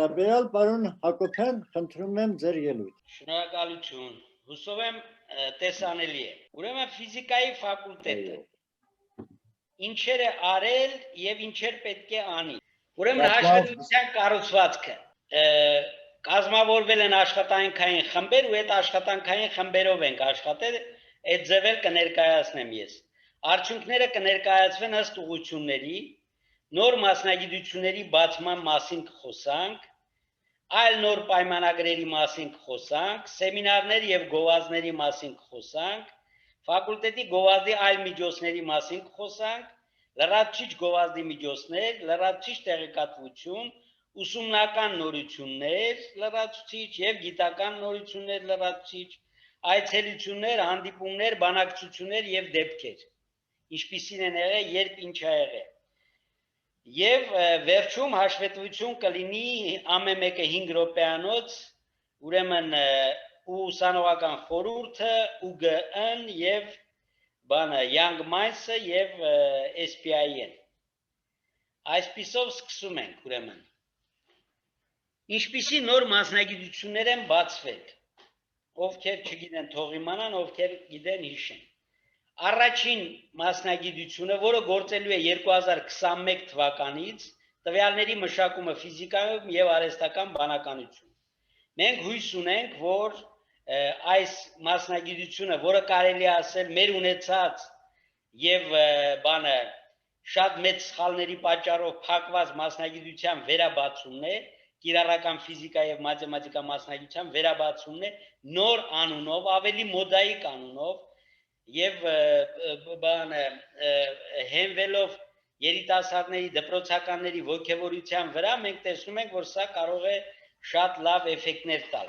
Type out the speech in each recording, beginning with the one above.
վերաբերյալ պարոն Հակոբյան, խնդրում եմ ձեր ելույթ։ Շնորհակալություն։ Հուսով եմ տեսանելի է։ Ուրեմն ֆիզիկայի ֆակուլտետը ինչեր է արել եւ ինչեր պետք է անի։ Ուրեմն հաշվետվության կառուցվածքը կազմավորվել են աշխատանքային խմբեր ու այդ աշխատանքային խմբերով ենք աշխատել, այդ ձևել կներկայացնեմ ես։ Արդյունքները կներկայացվեն ըստ ուղղությունների, նոր մասնագիտությունների բացման մասին կխոսանք, այլ նոր պայմանագրերի մասին կխոսանք, սեմինարներ եւ գովազդների մասին կխոսանք, ֆակուլտետի գովազդի այլ միջոցների մասին կխոսանք, լրացուցիչ գովազդի միջոցներ, լրացուցիչ տեղեկատվություն, ուսումնական նորություններ, լրացուցիչ եւ գիտական նորություններ, լրացուցիչ, այցելություններ, հանդիպումներ, բանակցություններ եւ դեպքեր, ինչպիսին են եղել, երբ ինչ է եղել։ Եվ վերջում հաշվետվություն կլինի ամեն մեկը 5 րոպեանոց, ուրեմն ուսանողական խորհուրդը, ՈՒԳԸ-ն եւ Young Minds-ը եւ SPI-ն։ Այսպիսով սկսում ենք, ուրեմն։ Ինչպիսի նոր մասնագիտություններ են բացվել, ովքեր չգիտեն թող իմանան, ովքեր գիտեն հիշեն։ Առաջին մասնագիտությունը, որը գործելու է 2021 թվականից, տվյալների մշակումը ֆիզիկայում եւ արհեստական բանականություն։ Մենք հույս ունենք, որ այս մասնագիտությունը, որը կարելի է ասել մեր ունեցած եւ շատ մեծ սխալների պատճառով փակված մասնագիտության վերաբացումն է, կիրառական ֆիզիկա եւ մաթեմատիկա մասնագիտության վերաբացումն է նոր անունով, ավելի մոդայիկ անունով եւ հենվելով երիտասարդների, դպրոցականների ոգևորության վրա, մենք տեսնում ենք, որ սա կարող է շատ լավ էֆեկտներ տալ։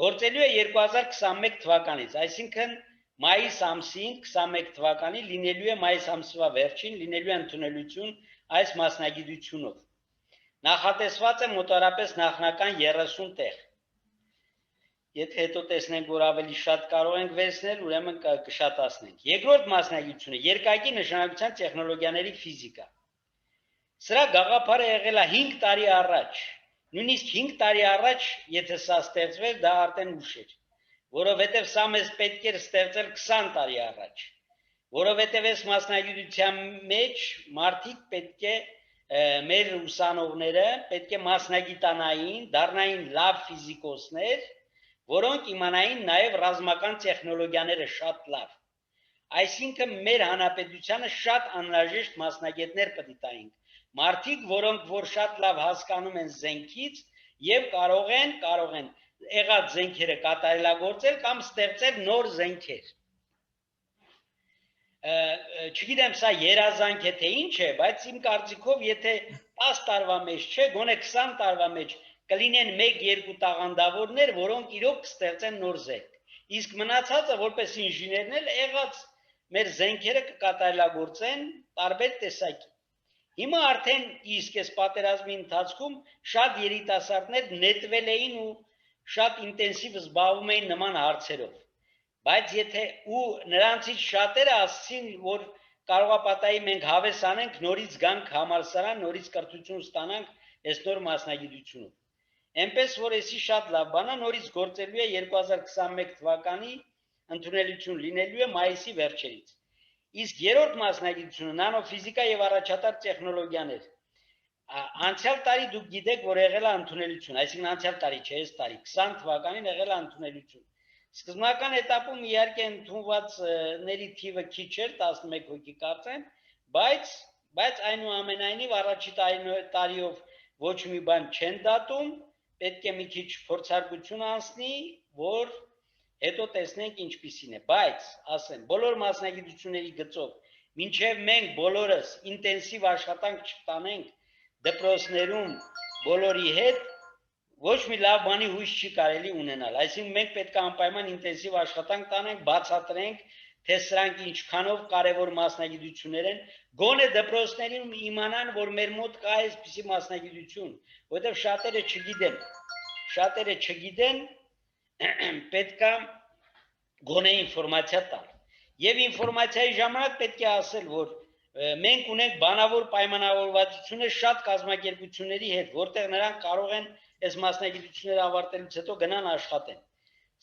Գործելու է 2021 թվականից, այսինքն մայիս ամսին 21 թվականի լինելու է մայիս ամսվա վերջին, լինելու է ընդունելություն այս մասնագիտությունով։ Նախատեսված է մոտավորապես նախնական 30 տեղ։ Եթե հետո տեսնենք, որ ավելի շատ կարող ենք վերցնել, ուրեմն կշատացնենք։ Երկրորդ մասնագիտությունը երկակի նշանակության տեխնոլոգիաների ֆիզիկա։ Սրա գաղափարը եղել է 5 տարի առաջ, նույնիսկ 5 տարի առաջ, եթե սա ստեղծվեր, դա արդեն ուշ էր, որովհետև սա մեզ պետք էր ստեղծել 20 տարի առաջ, որովհետև այս մասնագիտության մեջ մարդիկ պետք է մեր ուսանողները պետք է մասնագիտանային, դառնային լավ ֆիզիկոսներ, որոնք իմանային նաև ռազմական տեխնոլոգիաները շատ լավ։ Այսինքն մեր հանրապետությանը շատ անհրաժեշտ մասնագետներ պետք է տայինք։ Մարդիկ, որոնք որ շատ լավ հասկանում են զենքից եւ կարող են եղած զենքերը կատարելագործել կամ ստեղծել նոր զենքեր։ Չգիտեմ սա երազանք է թե ինչ է, բայց իմ կարծիքով եթե 10 տարվա մեջ չէ, գոնե 20 տարվա մեջ կլինեն 1-2 տաղանդավորներ, որոնք իրոք կստեղծեն նոր զենք։ Իսկ մնացածը որպես ինժեներներ եղած մեր զենքերը կկատարելագործեն տարբեր տեսակի։ Հիմա արդեն իսկ այս պատերազմի ընթացքում շատ երիտասարդներ նետվել էին ու շատ ինտենսիվ զբաղվում էին նման հարցերով։ Բայց եթե ու նրանցից շատերը ասացին, որ կարող է պատահի մենք հավես անենք, նորից գանք համալսարան, նորից կրթություն ստանանք այս նոր մասնագիտությունով։ Էնպես որ էսի շատ լավ բան է, նորից գործելու է 2021 թվականի ընդունելություն լինելու է մայիսի վերջերից։ Իսկ երրորդ մասնագիտությունը նանոֆիզիկա եւ առաջատար տեխնոլոգիաներ։ Անցյալ տարի դուք գիտեք, որ եղել է ընդունելություն, այսինքն անցյալ տարի չէ, այս տարի 20 թվականին եղել է ընդունելություն։ Սկզբնական этаպում իհարկե ընդունվածների թիվը քիչ էր, 11 հոգի կարծեմ, բայց այնուամենայնիվ առաջի տարիով ոչ մի բան չեն դատում, պետք է մի քիչ փորձարկություն անցնի, որ հետո տեսնենք ինչպիսին է, բայց ասեմ, բոլոր մասնագիտությունների գծով, մինչև մենք բոլորս ինտենսիվ աշխատանք չտանենք դպրոցներում բոլորի հետ, ոչ մի լավ բանի հույս չի կարելի ունենալ, այսինքն մենք պետք է անպայման ինտենսիվ աշխատանք տանենք, բացատրենք, թե սրանք ինչքանով կարևոր մասնագիտություններ են, գոնե դպրոցներում իմանան, որ մեր մոտ կա այսպիսի մասնագիտություն, որովհետև շատերը չգիտեն, պետք է գոնե ինֆորմացիա տալ։ Եվ ինֆորմացիայի ժամանակ պետք է ասել, որ մենք ունենք բանավոր պայմանավորվածություններ շատ կազմակերպությունների հետ, որտեղ նրանք կարող են այս մասնագիտությունները ավարտելուց հետո գնան աշխատեն։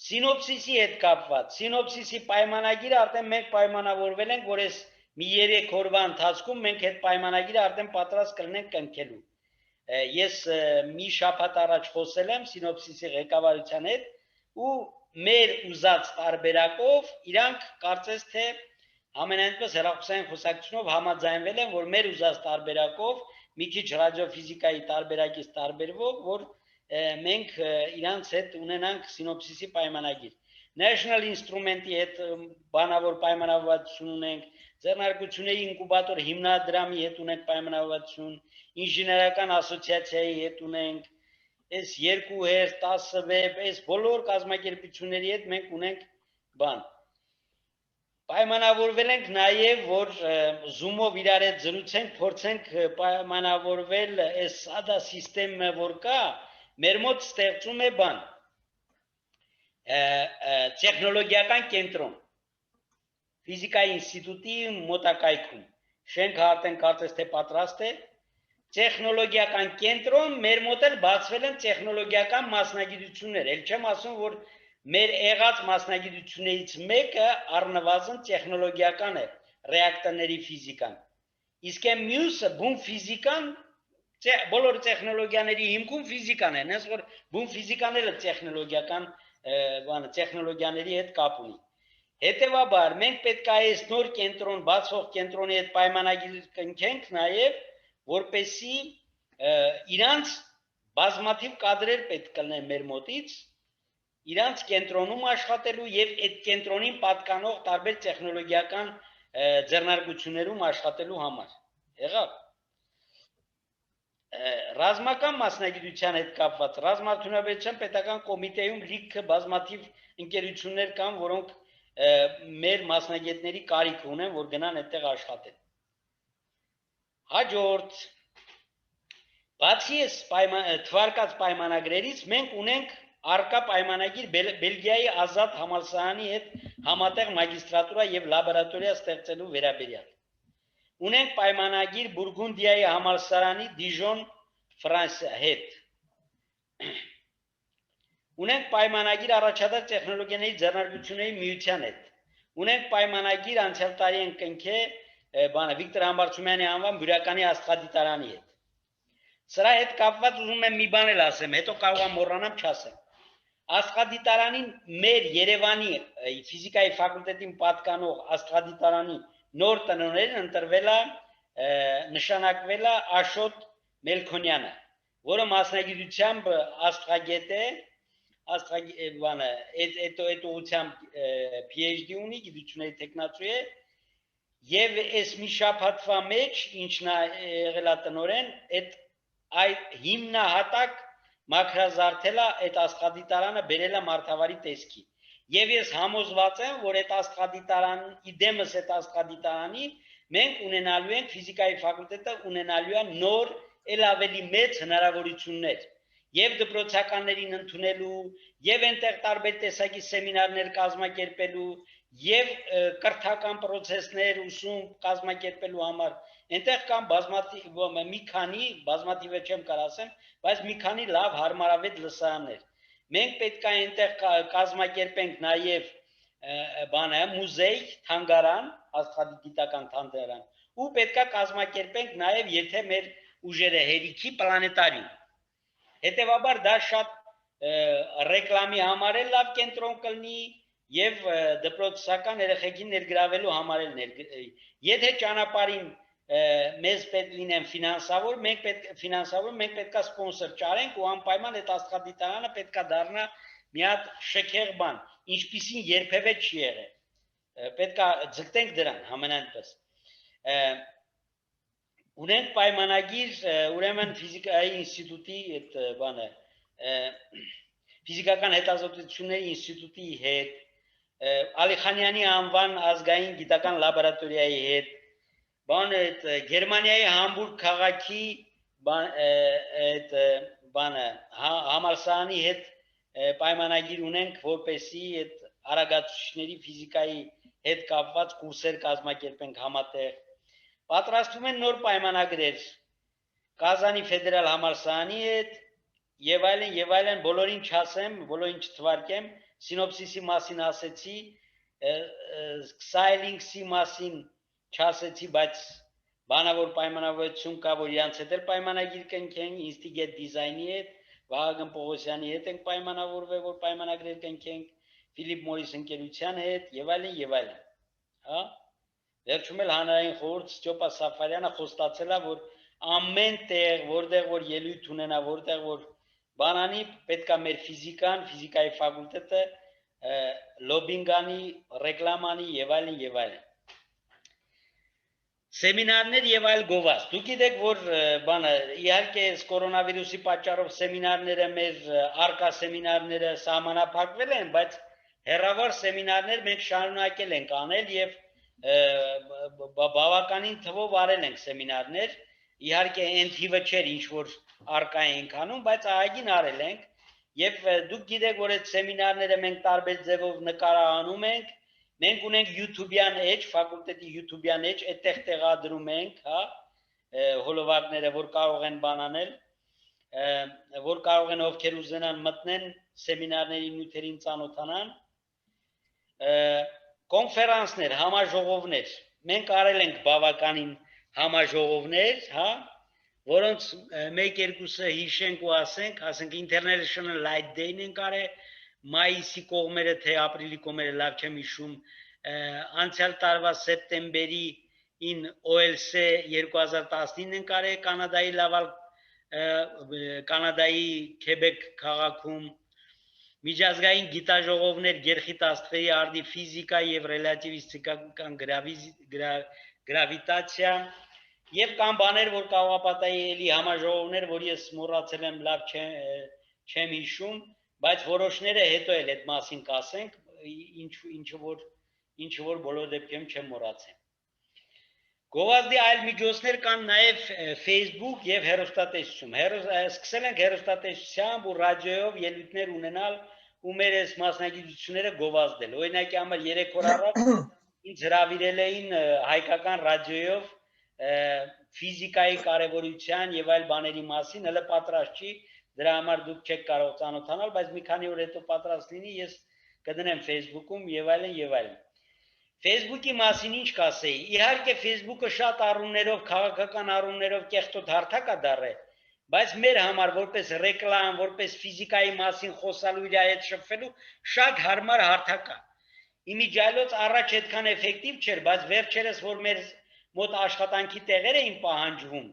Սինոպսիսի հետ կապված, սինոպսիսի պայմանագիրը արդեն մենք պայմանավորվել ենք, որ այս մի 3 օրվա ընթացքում մենք այդ պայմանագիրը արդեն պատրաստ կլինենք կնքելու։ Ես մի շաբաթ առաջ խոսել եմ սինոպսիսի ղեկավարության հետ ու մեր ուզած տարբերակով իրանք կարծես թե ամենայնպես հեռախոսային խոսակցությունով համաձայնվել են, որ մեր ուզած տարբերակով մի քիչ ռադիոֆիզիկայի տարբերակից տարբերվող, որ մենք իրանց հետ ունենանք սինոպսիսի պայմանագիր։ National Instrument-ի հետ բանավոր պայմանավորվածություն ունենք, ձեռնարկությունների ինկուբատոր հիմնադրամի հետ ունենք պայմանավորվածություն, ինժեներական ասոցիացիայի հետ ունենք, այս 2 հերթ 10 վեբ, այս բոլոր կազմակերպությունների հետ մենք ունենք բան։ Պայմանավորվել ենք նաև, որ Zoom-ով իրար հետ զրուցենք, փորձենք պայմանավորվել այս SADA սիստեմը, որ կա, մեր մոտ ստեղծում է բան, տեխնոլոգիական կենտրոն, ֆիզիկայի ինստիտուտի մոտակայքում, շենքը արդեն կարծես թե պատրաստ է, տեխնոլոգիական կենտրոն, մեր մոտ էլ բացվել են տեխնոլոգիական մասնագիտություններ, էլ չեմ ասում, որ մեր եղած մասնագիտություններից մեկը առնվազն տեխնոլոգիական է, ռեակտորների ֆիզիկան։ Իսկ այն մյուսը բուն ֆիզիկան, բոլոր տեխնոլոգիաների հիմքում ֆիզիկան է, հենց որ բուն ֆիզիկան էլ տեխնոլոգիական տեխնոլոգիաների հետ կապ ունի։ Հետևաբար մենք պետք է այս նոր կենտրոն, բացող կենտրոնի հետ պայմանագիր կնքենք նաև, որպեսզի իրանց բազմաթիվ կադրեր պետք կլինեն մեր մոտից իրանց կենտրոնում աշխատելու եւ այդ կենտրոնին պատկանող տարբեր տեխնոլոգիական ձեռնարկություններում աշխատելու համար։ Եղավ։ Ռազմական մասնագիտության հետ կապված ռազմարդյունաբերության պետական կոմիտեում լիքը բազմաթիվ ընկերություններ կան, որոնք մեր մասնագետների կարիք ունեն, որ գնան այդտեղ աշխատեն։ Հաջորդ բացի այս թվարկած պայմանագրերից մենք ունենք արկա պայմանագիր Բելգիայի ազատ համալսարանի հետ համատեղ մագիստրատուրա եւ լաբորատորիա ստեղծելու վերաբերյալ։ Ունենք պայմանագիր Բուրգունդիայի համալսարանի Դիժոն, Ֆրանսիա հետ։ Ունենք պայմանագիր առաջադար տեխնոլոգիաների ձեռնարկությունների միության հետ։ Ունենք պայմանագիր անցյալ տարի են կնքե Վիկտոր Համբարձումյանի անվան բյուրականի աստղադիտարանի հետ։ Սրա հետ կապված ուզում եմ մի բան էլ ասեմ, հետո կարող եմ մոռանամ չասեմ։ Աստղադիտարանին մեր Երևանի ֆիզիկայի ֆակուլտետին պատկանող աստղադիտարանի նոր տնօրեն ընտրվել է, նշանակվել է Աշոտ Մելքոնյանը, որը մասնագիտությամբ աստղագետ է, այդ ուղղությամբ PhD ունի, գիտությունների տեխնացու է, եւ այս մի շաբաթվա մեջ, ինչն է եղել տնօրեն, այդ հիմնահատակ մաքրազարդել է այդ աստղադիտարանը բերել է Մարդավարի տեսքի։ Եվ ես համոզված եմ, որ այդ աստղադիտարանի դեմս այդ աստղադիտարանի մենք ունենալու ենք ֆիզիկայի ֆակուլտետը ունենալու է նոր ել ավելի մեծ հնարավորություններ եւ դպրոցականներին ընդունելու եւ այնտեղ տարբեր տեսակի սեմինարներ կազմակերպելու եւ կրթական process-ներ ուսում կազմակերպելու համար այնտեղ կան բազմաթիվ մի քանի բազմաթիվը չեմ կարող ասեմ, բայց մի քանի լավ հարմարավետ լսարաններ։ Մենք պետք է այնտեղ կազմակերպենք նաեւ մուզեյ, թանգարան, աստղադիտական թանգարան, ու պետք է կազմակերպենք նաեւ եթե մեր ուժերը հերիքի պլանետարիում։ Հետևաբար դա շատ ռեկլամի համար էլ լավ կենտրոն կլինի եւ դպրոցական երեխեքին ներգրավելու համար էլ եթե ճանապարհին մեզ պետք լինեն ֆինանսավոր, մենք պետք է սպոնսոր ճարենք ու անպայման այդ աստղադիտարանը պետք է դառնա մի հատ շքեղ բան, ինչպիսին երբևէ չի եղել։ Պետք է ձգտենք դրան համենայնպես։ Ունենք պայմանագիր, ուրեմն ֆիզիկայի ինստիտուտի այդ բանը, ֆիզիկական հետազոտությունների ինստիտուտի հետ, Ալիխանյանի անվան ազգային գիտական լաբորատորիայի հետ, Գերմանիայի Համբուրգ քաղաքի համալսարանի հետ պայմանագիր ունենք, որպեսզի այդ արագացուցիչների ֆիզիկայի հետ կապված կուրսեր կազմակերպենք համատեղ։ Պատրաստվում են նոր պայմանագրեր Կազանի ֆեդերալ համալսարանի հետ, եւ այլն բոլորին չասեմ, բոլորին չթվարկեմ, սինոպսիսի մասին ասեցի, սայլինգսի մասին չասեցի, բայց բանավոր պայմանավորություն կա, որ իրանց հետ էլ պայմանագիր կնքենք, ինստիգետ դիզայնի հետ, Վահագն Պողոսյանի հետ ենք պայմանավորվել, որ պայմանագրեր կնքենք, Ֆիլիպ Մորիս ընկերության հետ եւ այլն, հա։ Վերջում էլ հանրային խորհուրդ Ստյոպա Սաֆարյանը խոստացել է, որ ամեն տեղ, որտեղ որ ելույթ ունենա, որտեղ որ բանանի, պետք է մեր ֆիզիկայի ֆակուլտետը լոբինգանի, ռեկլամանի եւ այլն։ Սեմինարներ եւ այլ գովազ։ Դուք գիտեք, որ բանը իհարկե կորոնավիրուսի պատճառով սեմինարները մեր արկա սեմինարները սահմանափակվել են, բայց հերավար սեմինարներ մենք շարունակել ենք անել եւ բավականին թվով արել ենք սեմինարներ, իհարկե այն թիվը չէր, ինչ որ արկա ենք անում, բայց ահագին արել ենք եւ դուք գիտեք, որ այդ սեմինարները մենք տարբեր ձևով նկարահանում ենք, մենք ունենք YouTube-յան էջ, ֆակուլտետի YouTube-յան էջ, այդտեղ տեղադրում ենք, հա, հոլովակները, որ կարող են բանանել, որ կարող են ովքեր ուզենան մտնեն սեմինարների նյութերին ծանոթանան, կոնֆերանսներ, համաժողովներ, մենք արել ենք բավականին համաժողովներ, հա, որոնց մեկ-երկուսը հիշենք ու ասենք International Light Day-ն ենք արել, մայիսի կողմերը թե ապրիլի կողմերը լավ չեմ հիշում, անցյալ տարվա սեպտեմբերին OLC 2019 ենք արել Կանադայի Լավալ, Կանադայի Քեբեկ քաղաքում, միջազգային գիտաժողովներ Գերխիտ Աստղերի արդի ֆիզիկա եւ ռելատիվիստիկական գրավիտացիա եւ կան բաներ, որ կարող ապատայի էլի համաժողովներ, որ ես մոռացել եմ, լավ չեմ հիշում, բայց որոշները հետո էլ այդ մասին կասենք, ինչ որ բոլոր դեպքերում չեմ մոռացել։ Գովազդի այլ միջոցներ կան նաև Facebook եւ հեռուստատեսություն։ Սկսել ենք հեռուստատեսությամբ ու ռադիոյով ելույթներ ունենալ ու մեր այս մասնագիտությունները գովազդել։ Օրինակի համար 3 օր առաջ ինձ հրավիրել էին հայկական ռադիոյով ֆիզիկայի կարևորության եւ այլ բաների մասին, հələ պատրաստ չի, դրա համար դուք չեք կարող ծանոթանալ, բայց մի քանի օր հետո պատրաստ լինի, ես կդնեմ Facebook-ում եւ այլն։ Facebook-ի մասին ինչ կասեի։ Իհարկե Facebook-ը շատ առումներով, քաղաքական առումներով կեղտոտ հարթակ է դառել, բայց մեր համար որպես ռեկլամ, որպես ֆիզիկայի մասին խոսալու իր հետ շփվելու շատ հարմար հարթակ է։ Իմիջիայլոց առաջ այդքան էֆեկտիվ չէր, բայց վերջերս որ մեր մոտ աշխատանքի տեղեր էին պահանջվում,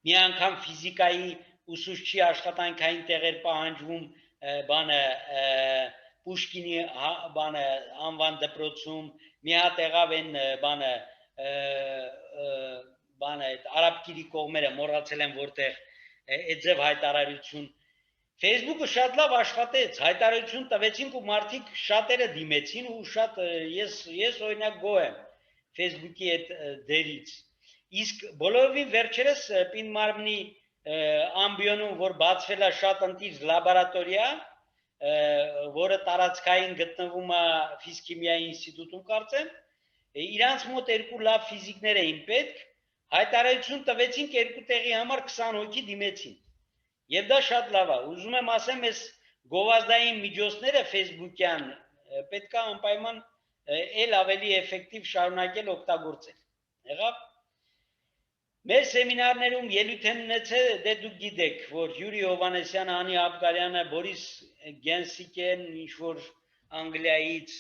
մի անգամ ֆիզիկայի ուսուցչի աշխատանքային տեղեր պահանջվում, բանը Պուշկինի բանը անվան դպրոցում, մի հատ եղավ են բանը արաբկիրի կողմերը, մոռացել եմ որտեղ, այդ ձև հայտարարություն։ Facebook-ը շատ լավ աշխատեց, հայտարարություն տվեցինք ու մարդիկ շատերը դիմեցին ու շատ ես օրինակ գոհ եմ Facebook-ի այդ դերից։ Իսկ բոլորովին վերջերս Պին մարմնի ամբիոնում, որ բացվել է շատ ընտիր լաբորատորիա, որը տարածքային գտնվում է ֆիզքիմիայի ինստիտուտում կարծեմ, իրանց մոտ երկու լավ ֆիզիկներ էին պետք, հայտարարություն տվեցին երկու տեղի համար 20 հոգի դիմեցին։ Եվ դա շատ լավ է։ Ուզում եմ ասեմ, այս գովազդային միջոցները Facebook-յան պետք է անպայման էլ ավելի էֆեկտիվ շարունակել օգտագործել։ Եղավ։ Մեր սեմինարներում ելույթ են ունեցել, դե դուք գիտեք, որ Յուրի Հովանեսյանը, Անի Աբգարյանը, Բորիս Գենսիկեն, ինչ որ Անգլիայից,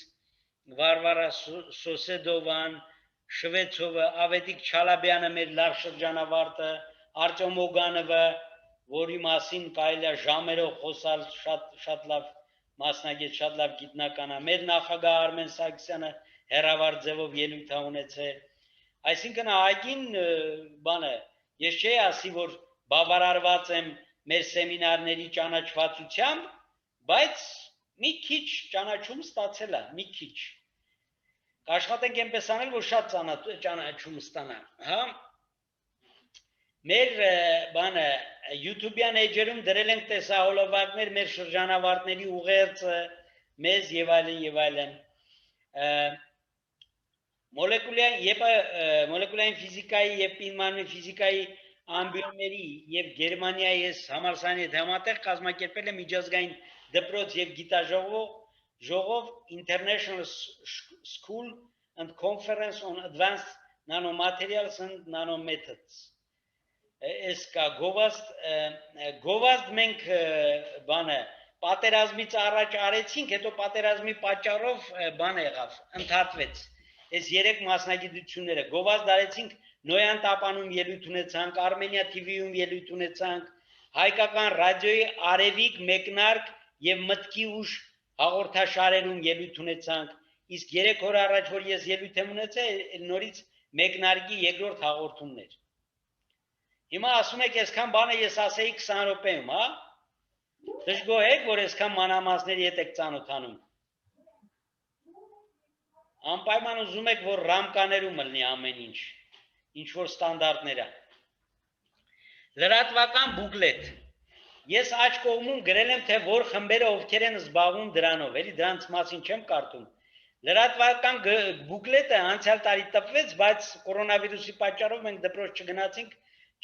Վարվարա Սոսեդովան, Շվեցովը, Ավետիք Չալաբյանը, մեր լավ շրջանավարտը, Արտյոմ Օգանովը, որի մասին կարելի է ժամերով խոսալ, շատ լավ մասնագետ, շատ լավ գիտնական է, մեր նախագահ Արմեն Սարգսյանը հեռավար ձևով ելույթ է ունեցել։ Այսինքն ահագին բանը, ես չէի ասի, որ բավարարված եմ մեր սեմինարների ճանաչվածությամբ, բայց մի քիչ ճանաչում ստացել է, մի քիչ։ Կաշխատենք այնպես անել, որ շատ ճանաչում ստանա, հա։ Մեր բանը YouTube-յան էջերում դրել ենք տեսահոլովակներ մեր շրջանավարտների ուղերձը, մեզ եւ այլն։ Մոլեկուլային ֆիզիկայի եւ պինմանի ֆիզիկայի ամբիոների եւ Գերմանիայի ես համալսարանի հետ համատեղ կազմակերպել է միջազգային դպրոց եւ գիտաժողով International School and Conference on Advanced Nanomaterials and Nanomethods Այս կա գովազդ մենք բանը պատերազմից առաջ արեցինք, հետո պատերազմի պատճառով բան եղավ, ընդհատվեց։ Այս 3 մասնագիտությունները գովազդ արեցինք, Նոյան տապանում ելույթ ունեցանք, Armenia TV-ում ելույթ ունեցանք, հայկական ռադիոյի Արևիկ մեկնարկ եւ մտքի ուժ հաղորդաշարերում ելույթ ունեցանք, իսկ 3 օր առաջ որ ես ելույթ եմ ունեցել, նորից մեկնարկի երկրորդ հաղորդումներ։ Հիմա ասում եք, այսքան բանը ես ասեի 20 րոպեում, հա։ Դժգոհ եք, որ այսքան մանրամասների հետ եք ծանոթանում։ Անպայման ուզում եք, որ ռամկաներում լինի ամեն ինչ, ինչ որ ստանդարտներ է։ Լրատվական բուկլետ։ Ես աջ կողմում գրել եմ, թե որ խմբերը ովքեր են զբաղվում դրանով, էլի դրանց մասին չեմ կարդում։ Լրատվական բուկլետը անցյալ տարի տպվեց, բայց կորոնավիրուսի պատճառով մենք դպրոց չգնացինք,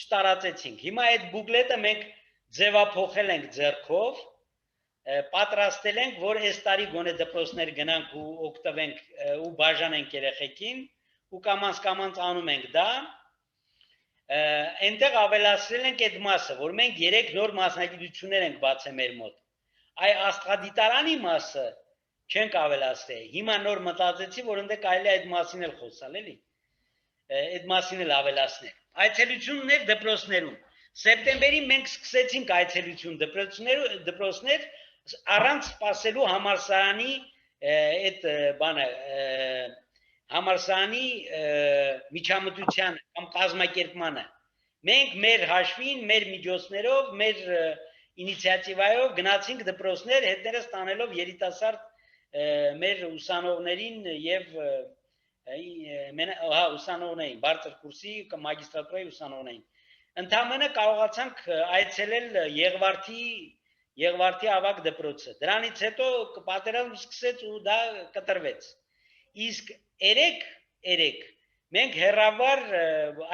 չտարածեցինք։ Հիմա այդ բուկլետը մենք ձևափոխել ենք ձեռքով, պատրաստել ենք, որ այս տարի գոնե դպրոցներ գնանք ու օգտվենք ու բաժանենք երեխեքին, ու կամաց անում ենք դա։ Այնտեղ ավելացրել ենք այդ մասը, որ մենք 3 նոր մասնագիտություններ ենք բացել մեր մոտ։ Այ աստղադիտարանի մասը չենք ավելացրել։ Հիմա նոր մտածեցի, որ ընդ կարելի է այդ մասին էլ խոսալ, էլի։ Այդ մասին էլ ավելացնել։ Այցելություններ դպրոցներում։ Սեպտեմբերին մենք սկսեցինք այցելություն դպրոցներ առանց սպասելու համալսարանի այդ բանը համալսարանի միջամտության կամ կազմակերպմանը։ Մենք մեր հաշվին, մեր միջոցներով, մեր ինիցիատիվայով գնացինք դպրոցներ, հետներս տանելով երիտասարդ մեր ուսանողներին եւ ուսանողներին, բարձր կուրսի մագիստրատուրայի ուսանողներին։ Ընդամենը կարողացանք այցելել Եղվարդի ավագ դպրոցը։ Դրանից հետո պատերազմ սկսեց ու դա կտրվեց։ Իսկ երեք մենք հերավար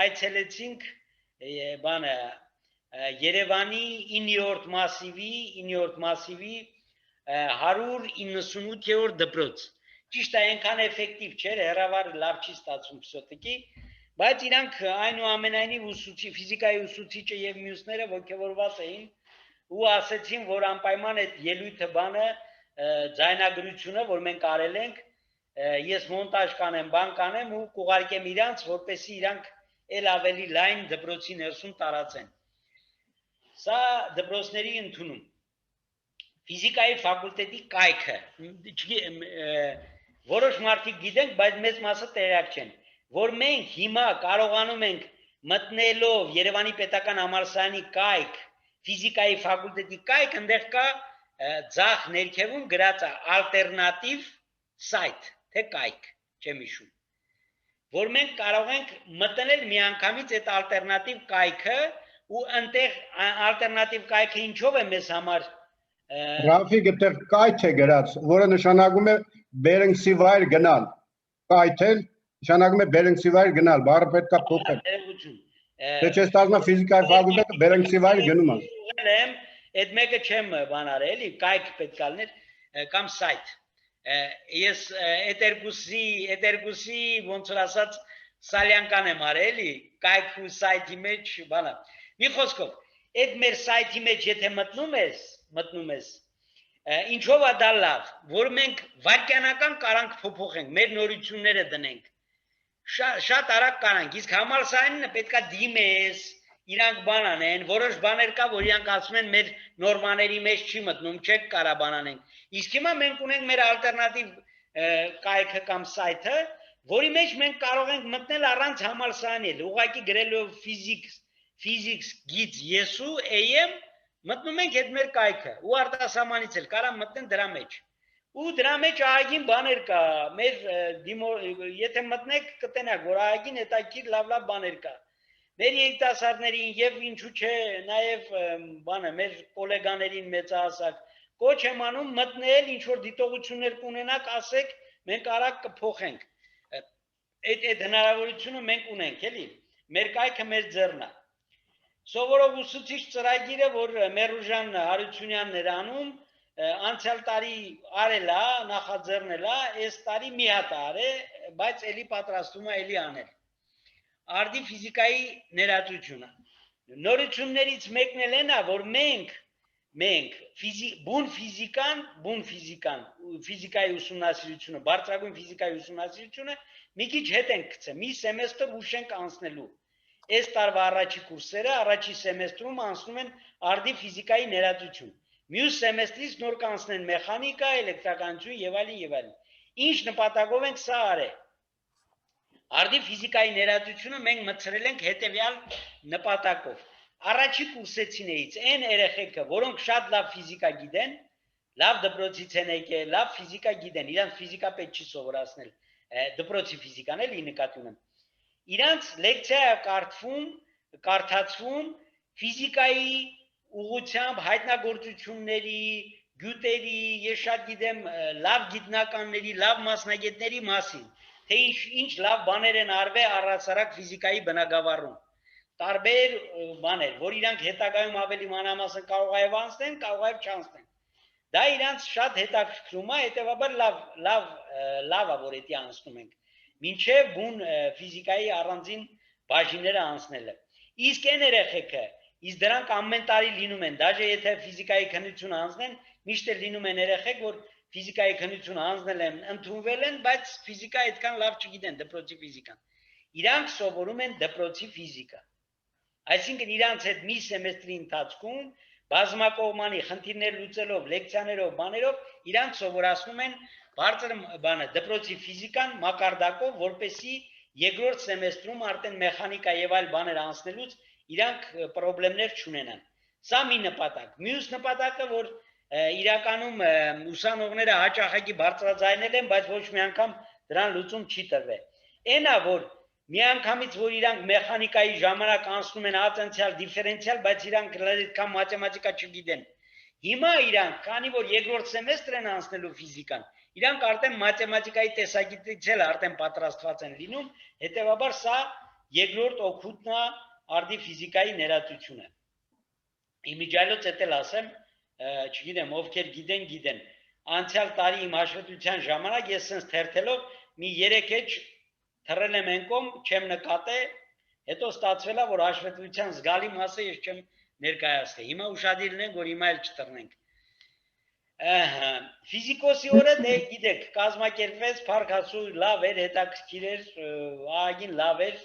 այցելեցինք բանը Երևանի 9-րդ մասիվի 198-րդ դպրոց։ Ճիշտ է, այնքան էֆեկտիվ չէր, հերավար լավ չի ստացվում все-таки, բայց իրանք այնուամենայնիվ ֆիզիկայի ուսուցիչը եւ մյուսները ողջավորված էին ու ասեցին, որ անպայման այդ ելույթը բանը ձայնագրությունը, որ մենք արել ենք, ես մոնտաժ կանեմ, բան կանեմ ու կուղարկեմ իրանց, որպեսզի իրանք ել ավելի լայն դպրոցի ներսում տարածեն։ Սա դպրոցների ընդունում։ Ֆիզիկայի ֆակուլտետի կայքը, որոշ մարդիկ գիտենք, բայց մեծ մասը տեղյակ չեն, որ մենք հիմա կարողանում ենք մտնելով Երևանի պետական համալսարանի կայք, ֆիզիկայի ֆակուլտետի կայք, այնտեղ կա ձախ ներքևում գրած է ալտերնատիվ սայթ, թե կայք, չեմ հիշում, որ մենք կարող ենք մտնել միանգամից այդ ալտերնատիվ կայքը ու այնտեղ ալտերնատիվ կայքը ինչով է մեզ համար Ռաֆիկ այդտեղ կայթ է գրած, որը նշանակում է Բերենցի վայր գնալ։ Կայթել նշանակում է Բերենցի վայր գնալ, բառը պետք է փոխել։ Դե չես տալու ֆիզիկայի ֆակուլտետը Բերենցի վայր գնում է։ Այդ մեկը չեմ բան արել, էլի, կայք պետք է լիներ կամ սայթ։ Ես այդ երկուսի ոնց որ ասած սալյանկան եմ արել, էլի, կայք ու սայթի մեջ բանա։ Մի խոսքով, այդ մեր սայթի մեջ եթե մտնում ես, ինչով է դա լավ, որ մենք վայրկյանական կարանք փոփոխենք, մեր նորությունները դնենք, շատ արագ կարանք, իսկ համալսարանին պետքա դիմես, իրանք բան անեն, որոշ բաներ կա, որ իրանք ասում են մեր նորմաների մեջ չի մտնում, չեք կարա բան անենք, իսկ հիմա մենք ունենք մեր ալտերնատիվ կայքը կամ սայթը, որի մեջ մենք կարող ենք մտնել առանց համալսարանի, ուղղակի գրելով physics գիծ եսու AM մտնում ենք այդ մեր կայքը ու արտասահմանից էլ կարա մտնեն դրա մեջ ու դրա մեջ ահագին բաներ կա եթե մտնեք կտենակ որ ահագին հետաքրքիր լավ բաներ կա մեր երիտասարդներին եւ ինչու՞ չէ նաեւ բանը մեր գոլեգաներին մեծահասակ կոչ եմ անում մտնել ինչ որ դիտողություններ կունենաք ասեք մենք արագ կփոխենք այդ հնարավորությունը մենք ունենք էլի մեր կայքը մեր ձեռն է Սովորող ուսուցիչ ծրագիրը, որ Մերուժան Հարությունյանն էր անում, անցյալ տարի արել է, նախաձեռնել է, այս տարի մի հատ արել, բայց էլի պատրաստում է էլի անել։ Արդի ֆիզիկայի ներածությունը։ Նորություններից մեկն էլ է, որ մենք բուն ֆիզիկան, ֆիզիկայի ուսումնասիրությունը, բարձրագույն ֆիզիկայի ուսումնասիրությունը մի քիչ հետ ենք գցել, մի սեմեստր ուշ ենք անցնելու։ Այս տարվա առաջի կուրսերը առաջի սեմեստրում անցնում են արդի ֆիզիկայի ներածություն։ Մյուս սեմեստրից նոր կանցնեն մեխանիկա, էլեկտրականություն եւ այլն։ Ինչ նպատակով ենք սա արել։ Արդի ֆիզիկայի ներածությունը մենք մտցրել ենք հետեւյալ նպատակով։ Առաջի կուրսեցիներից այն երեխեքը, որոնք շատ լավ ֆիզիկա գիտեն, լավ դպրոցից են եկել, լավ ֆիզիկա գիտեն, իրանց ֆիզիկա պետք չի սովորացնել, դպրոցի ֆիզիկան էլի նկատի ունեմ։ Իրանց լեկցիա կարդացվում ֆիզիկայի ուղղությամբ հայտնագործությունների, գյուտերի, ես շատ գիտեմ, լավ գիտնականների, լավ մասնագետների մասին, թե ինչ լավ բաներ են արվել առհասարակ ֆիզիկայի բնագավառում։ Տարբեր բաներ, որ իրանք հետագայում ավելի մանրամասն կարող է անցնեն, կարող է չանցնեն։ Դա իրանց շատ հետաքրքրում է, հետևաբար լավ է, որ էդի անցնում ենք։ Մինչև բուն ֆիզիկայի առանձին բաժինները անցնելը։ Իսկ այն երեխեքը, իսկ դրանք ամեն տարի լինում են, դաժե եթե ֆիզիկայի քննությունը անցնեն, միշտ էլ լինում են երեխեք, որ ֆիզիկայի քննությունը անցնել են, ընդունվել են, բայց ֆիզիկա այդքան լավ չգիտեն, դպրոցի ֆիզիկան։ Իրանք սովորում են դպրոցի ֆիզիկա։ Այսինքն իրանց հետ մի սեմեստրի ընթացքում բազմակողմանի խնդիրներ լուծելով, լեկցիաներով, բաներով իրանք սովորացնում են բարձր բանը դպրոցի ֆիզիկան մակարդակով, որպեսզի երկրորդ սեմեստրում արդեն մեխանիկա եւ այլ բաներ անցնելուց իրանք խնդիրներ չունենան։ Սա մի նպատակ։ Մյուս նպատակը, որ իրականում ուսանողները հաճախակի բարձրաձայնել են, բայց ոչ մի անգամ դրան լուծում չի տրվել։ Այնա որ միանգամից որ իրանք մեխանիկայի ժամանակ անցնում են ածենցիալ, դիֆերենցիալ, բայց իրանք այդքան մաթեմատիկա չգիտեն։ Հիմա իրանք, քանի որ երկրորդ սեմեստր են անցնելու ֆիզիկան, իրանք արդեն մաթեմատիկայի տեսակետից էլ արդեն պատրաստված են լինում, հետեւաբար սա երկրորդ օգուտն է արդի ֆիզիկայի ներածությունը։ Իմիջիայլոց էլ ասեմ, չգիտեմ, ովքեր գիտեն, անցյալ տարի իմ հաշվետվության ժամանակ ես sense թերթելով մի 3 էջ թռել եմ ենկոմ, չեմ նկատել, հետո ստացվել է, որ հաշվետվության զգալի մասը ես չեմ ներկայացրել։ Հիմա ուշադիր լինենք, որ հիմա էլ չտրնենք։ Ֆիզիկոսի օրը դե գիտեք, կազմակերպվեց, փառքասու լավ էր, հետաքրքիր էր, ահագին լավ էր,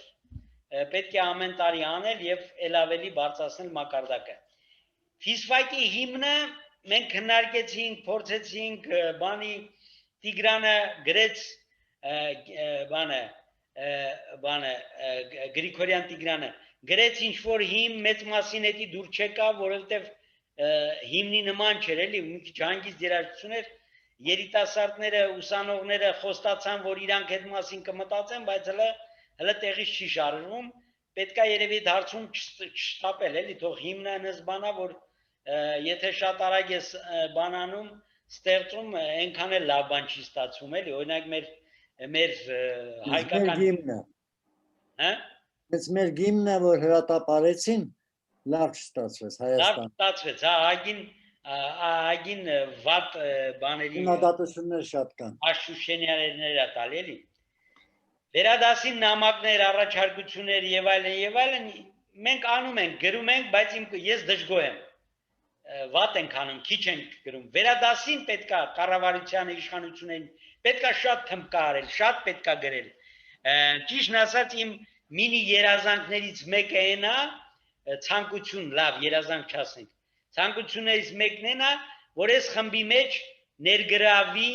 պետք է ամեն տարի անել եւ ել ավելի բարձրացնել մակարդակը։ Ֆիզֆակի հիմնը մենք քննարկեցինք, փորձեցինք, բանի Տիգրանը գրեց Գրիգորյան Տիգրանը գրեց ինչ որ հիմ մեծ մասին էդի դուր չեկա, որովհետև հիմնի նման չէր, էլի մի քիչ հանգիստ երաժշտություն էր, երիտասարդները, ուսանողները խոստացան, որ իրանք այդ մասին կմտածեն, բայց հələ տեղից չի շարժվում, պետքա երևի այդ հարցում չշտապել, էլի թող հիմնը նզբանա, որ եթե շատ արագ ես բանանում, ստեղծում, այնքան էլ լավ բան չի ստացվում, էլի, օրինակ մեր հայկական գիմնը։ Հա? Այս մեր գիմնը, որ հրատապարեցին, լավ չստացվեց Հայաստան։ Լավ ստացվեց, ահագին վատ բաների Հիմնադատություններ շատ կան։ Աշուշենյաներն է տալի, էլի։ Վերադասին նամակներ, առաջարկություններ եւ այլն, մենք անում ենք, գրում ենք, բայց ես դժգոհ եմ։ Վատ ենք անում, քիչ ենք գրում։ Վերադասին պետքա կառավարությանը, իշխանություններին պետքա շատ թմբկա արել, շատ պետքա գրել։ Ճիշտն ասած իմ մինի երազանքներից մեկը այն է, ցանկություն, լավ, երազանք չասենք։ Ցանկություններից մեկն այն է, որ այս խմբի մեջ ներգրավի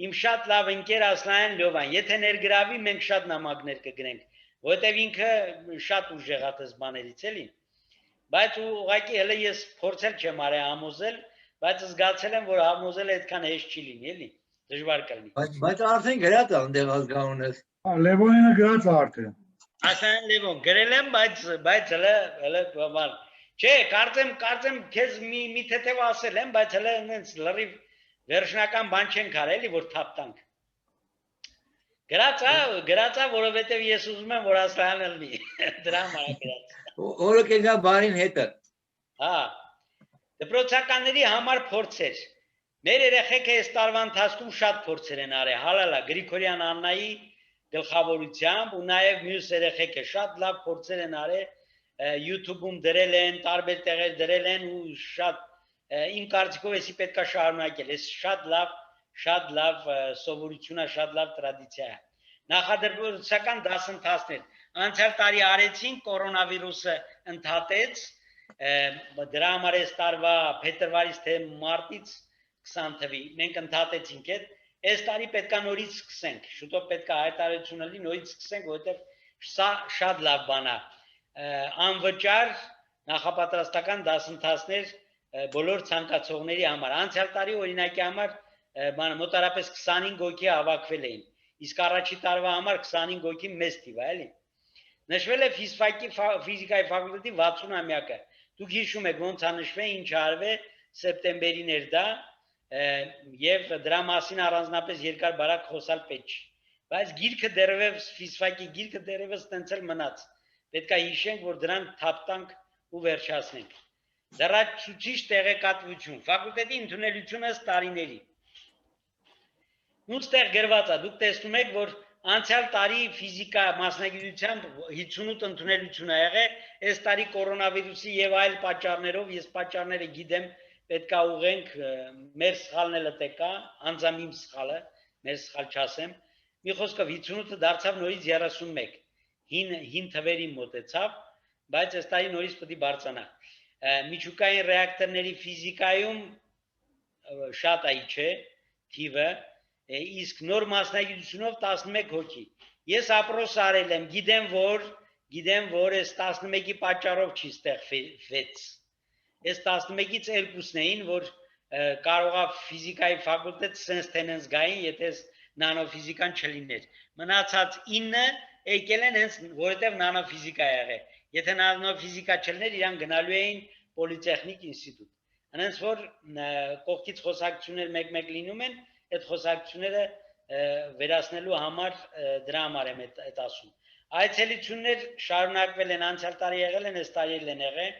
իմ շատ լավ ընկեր Ասլան Լյովան։ Եթե ներգրավի, մենք շատ նամակներ կգրենք, որովհետև ինքը շատ ուժեղ է այս բաներից էլի։ Բայց ուղղակի հələ ես փորձել չեմ արել համոզել, բայց զգացել եմ, որ համոզելը այդքան հեշտ չի լինի, էլի, դժվար կլինի։ Բայց արդեն գրած է այնտեղ ազգանունս։ Լևոնինը գրած է արդեն։ Ասան Լևոն, գրել եմ, բայց հələ բան։ Չէ, կարծեմ քեզ մի թեթև ասել եմ, բայց հələ այնց լրիվ վերջնական բան չենք արել, էլի, որ թափ տանք։ Գրած է, որովհետև ես ուզում եմ, որ Ասլանը լինի։ Դրա համար է գրած։ Օրը կենա բարին հետը։ Հա։ Դպրոցականների համար փորձեր։ Մեր երեխեքը այս տարվա ընթացքում շատ փորձեր են արել։ Հալալա Գրիգորյան Աննայի գլխավորությամբ ու նաև մյուս երեխեքը շատ լավ փորձեր են արել, YouTube-ում դրել են, տարբեր տեղեր դրել են ու շատ իմ կարծիքով էսի պետքա շարունակել։ Էս շատ լավ սովորություն է, շատ լավ տրադիցիա է։ Նախադպրոցական դասընթացներ։ Անցյալ տարի արեցին, կորոնավիրուսը ընդհատեց, դրա համար այս տարվա փետրվարից թե մարտից 20 թվի մենք ընդհատեցինք այդ, այս տարի պետքա նորից սկսենք, շուտով պետքա հայտարարությունը լինի, նորից սկսենք, որովհետև սա շատ լավ բան է։ Անվճար նախապատրաստական դասընթացներ բոլոր ցանկացողների համար։ Անցյալ տարի օրինակի համար մոտարապես 25 հոգի հավաքվել էին, իսկ առաջի տարվա համար 25 հոգի մեծ թիվ է, էլի։ Նշվել է ֆիզիկայի ֆակուլտետի 60-ամյակը։ Դուք հիշում եք ոնց է նշվել, ինչ արվել սեպտեմբերին էր դա, եւ դրա մասին առանձնապես երկար բարակ խոսալ պետք չի։ Բայց գիրքը դեռևս ֆիզիկայի գիրքը դեռևս տենցել մնաց։ Պետք է հիշենք, որ դրան թափտանք ու վերջացնենք։ Լրացուցիչ տեղեկատվություն, ֆակուլտետի ընդունելությունը ըստ տարիների։ Ուստեղ գրված է, դուք տեսնում եք, որ անցյալ տարի ֆիզիկա մասնագիտությամբ 58 ընդունելություն ա եղել, այս տարի կորոնավիրուսի եւ այլ պատճառներով, ես պատճառները գիտեմ, պետք է ուղենք մեր սխալն էլ տեկա, անձամ իմ սխալը, մեր սխալ չասեմ, մի խոսքով 58-ը դարձավ նորից 31, հին թվերին մոտեցավ, բայց այս տարի նորից պետք է բարձրանա։ Միջուկային ռեակտորների ֆիզիկայում շատ այ չէ թիվը, իսկ նոր մասնագիտությունով 11 հոգի։ Ես ապրոս արել եմ, գիտեմ, որ այս 11-ի պատճառով չի ստեղծվեց։ Այս 11-ից 2-ն էին, որ կարողա ֆիզիկայի ֆակուլտետ sense tenants գային, եթե նանոֆիզիկան չլիներ։ Մնացած 9-ը եկել են հենց որովհետև նանոֆիզիկա եղել։ Եթե նանոֆիզիկա չլիներ, իրան գնալու էին պոլիտեխնիկ ինստիտուտ։ Հենց որ կողքից խոսակցություններ մեկ-մեկ լինում են, այդ խոսակցությունները վերացնելու համար դրա համար եմ այդ ասում։ Այցելություններ շարունակվել են, անցյալ տարի եղել են, այս տարի են եղել։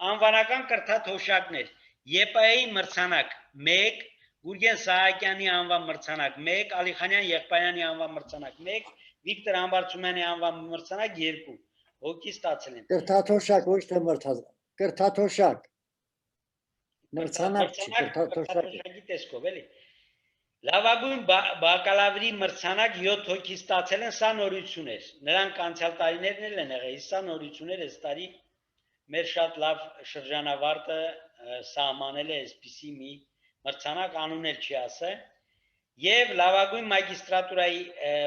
Անվանական կրթաթոշակներ, ԵՊԱ-ի մրցանակ 1, Գուրգեն Սահակյանի անվան մրցանակ 1, Ալիխանյան Եղբայանի անվան մրցանակ 1, Վիկտոր Համբարձումյանի անվան մրցանակ 2, հոգի ստացել են։ Կրթաթոշակ, ոչ թե կրթաթոշակ։ Մրցանակ չի, կրթաթոշակի տեսքով, էլի։ Լավագույն բակալավրի մրցանակ 7 հոգի ստացել են, սա նորություն էր։ Նրանք անցյալ տարիներն էլ են եղել, սա նորություն էր, այս տարի մեր շատ լավ շրջանավարտը սահմանել է այսպիսի մի մրցանակ, անուն էլ չի ասել, եւ լավագույն մագիստրատուրայի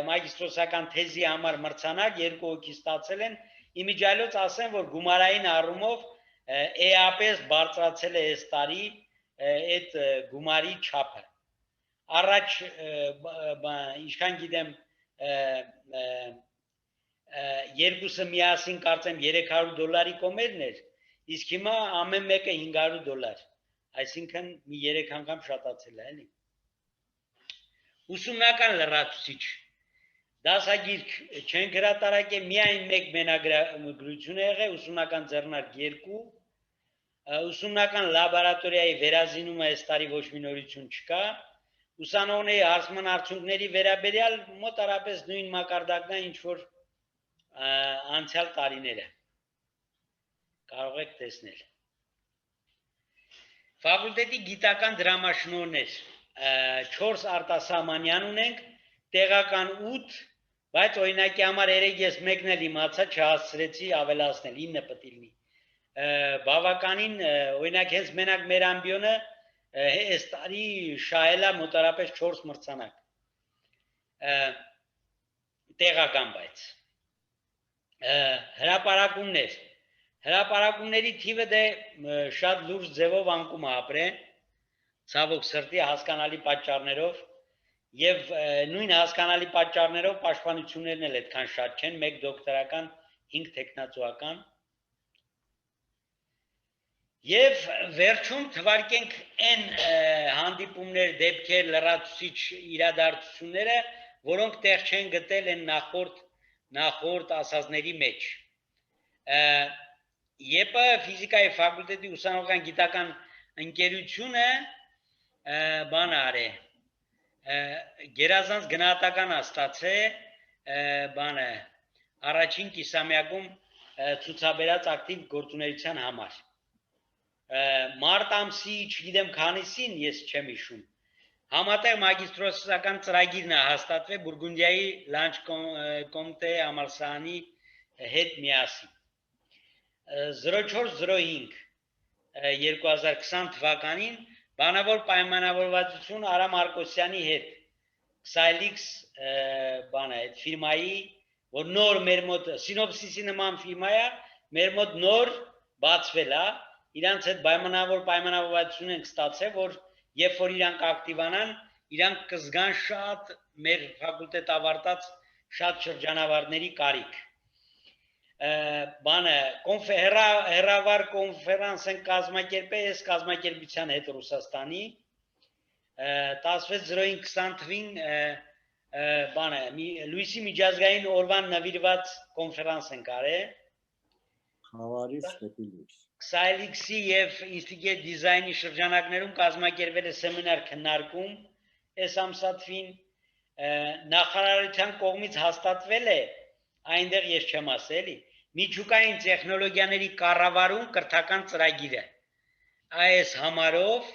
մագիստրոսական թեզի համար մրցանակ 2 հոգի ստացել են, իմիջիայլոց ասեմ, որ գումարային առումով էապես բարձրացել է այս տարի այդ գումարի չափը։ Առաջ ինչքան գիտեմ երկուսը միասին կարծեմ $300 կոմերն էր, իսկ հիմա ամեն մեկը $500, այսինքն մի 3 անգամ շատացել է, էլի։ Ուսումնական լրացուցիչ, դասագիրք չենք հրատարակել, միայն մեկ մենագրություն է եղել, ուսումնական ձեռնարկ 2, ուսումնական լաբորատորիայի վերազինումը այս տարի ոչ մի նորություն չկա, ուսանողների հարցման արդյունքների վերաբերյալ մոտարապես նույն մակարդակն է, ինչ որ անցյալ տարիները կարող եք տեսնել։ Ֆակուլտետի գիտական դրամաշնորհներ 4 արտասահմանյան ունենք, տեղական 8, բայց օրինակի համար երեք ես մեկն էլ իմացա, չհասցրեցի ավելացնել, 9 պետք է լինի։ Բավականին օրինակ հենց մենակ մեր ամբիոնը այս տարի շահել է մոտարապես 4 մրցանակ։ Տեղական բայց հրապարակումների թիվը դե շատ լուրջ ձևով անկում է ապրել, ցավոք սրտի հասկանալի պատճառներով եւ նույն հասկանալի պատճառներով պաշտպանություններն էլ այդքան շատ չեն, 1 դոկտորական, 5 տեխնացուական։ Եվ վերջում թվարկենք այն հանդիպումներ, դեպքեր, լրացուցիչ իրադարձությունները, որոնք տեղ չեն գտել են նախորդ ասածների մեջ։ ԵՊ ֆիզիկայի ֆակուլտետի ուսանողական գիտական ընկերությունը բան արե գերազանց գնահատական աստացե բանը առաջին կիսամյակում ցուցաբերած ակտիվ գործունեության համար մարտ ամսի չգիտեմ քանիսին ես չեմ հիշում համատեղ մագիստրոսական ծրագիրն է հաստատվել Բուրգունդիայի Լանչ կոմտե համալսարանի հետ միասին 0405 2020 թվականին բանավոր պայմանավորվածություն Արա Մարկոսյանի հետ Xylix բանը այդ ֆիրմայի որ նոր մեր մոտ Synopsys-ի նման ֆիրմա է մեր մոտ նոր բացվել է իրանց հետ պայմանավորվածություն են ստացել որ երբ որ իրանք ակտիվանան իրանք կզգան շատ մեր ֆակուլտետ ավարտած շատ շրջանավարտների կարիք բանը հերավար կոնֆերանս են կազմակերպել ես կազմակերպության հետ Ռուսաստանի 16:05 թվին բանը Լուիսի միջազգային օրվան նվիրված կոնֆերանս են կարել Խավարից դեպի լույս Xylix-ի եւ Instigate Design-ի շրջանակներում կազմակերպվել է սեմինար քննարկում այս ամսաթվին նախարարության կողմից հաստատվել է այնտեղ ես չեմ ասելի միջուկային տեխնոլոգիաների կառավարում կրթական ծրագիրը այս համարով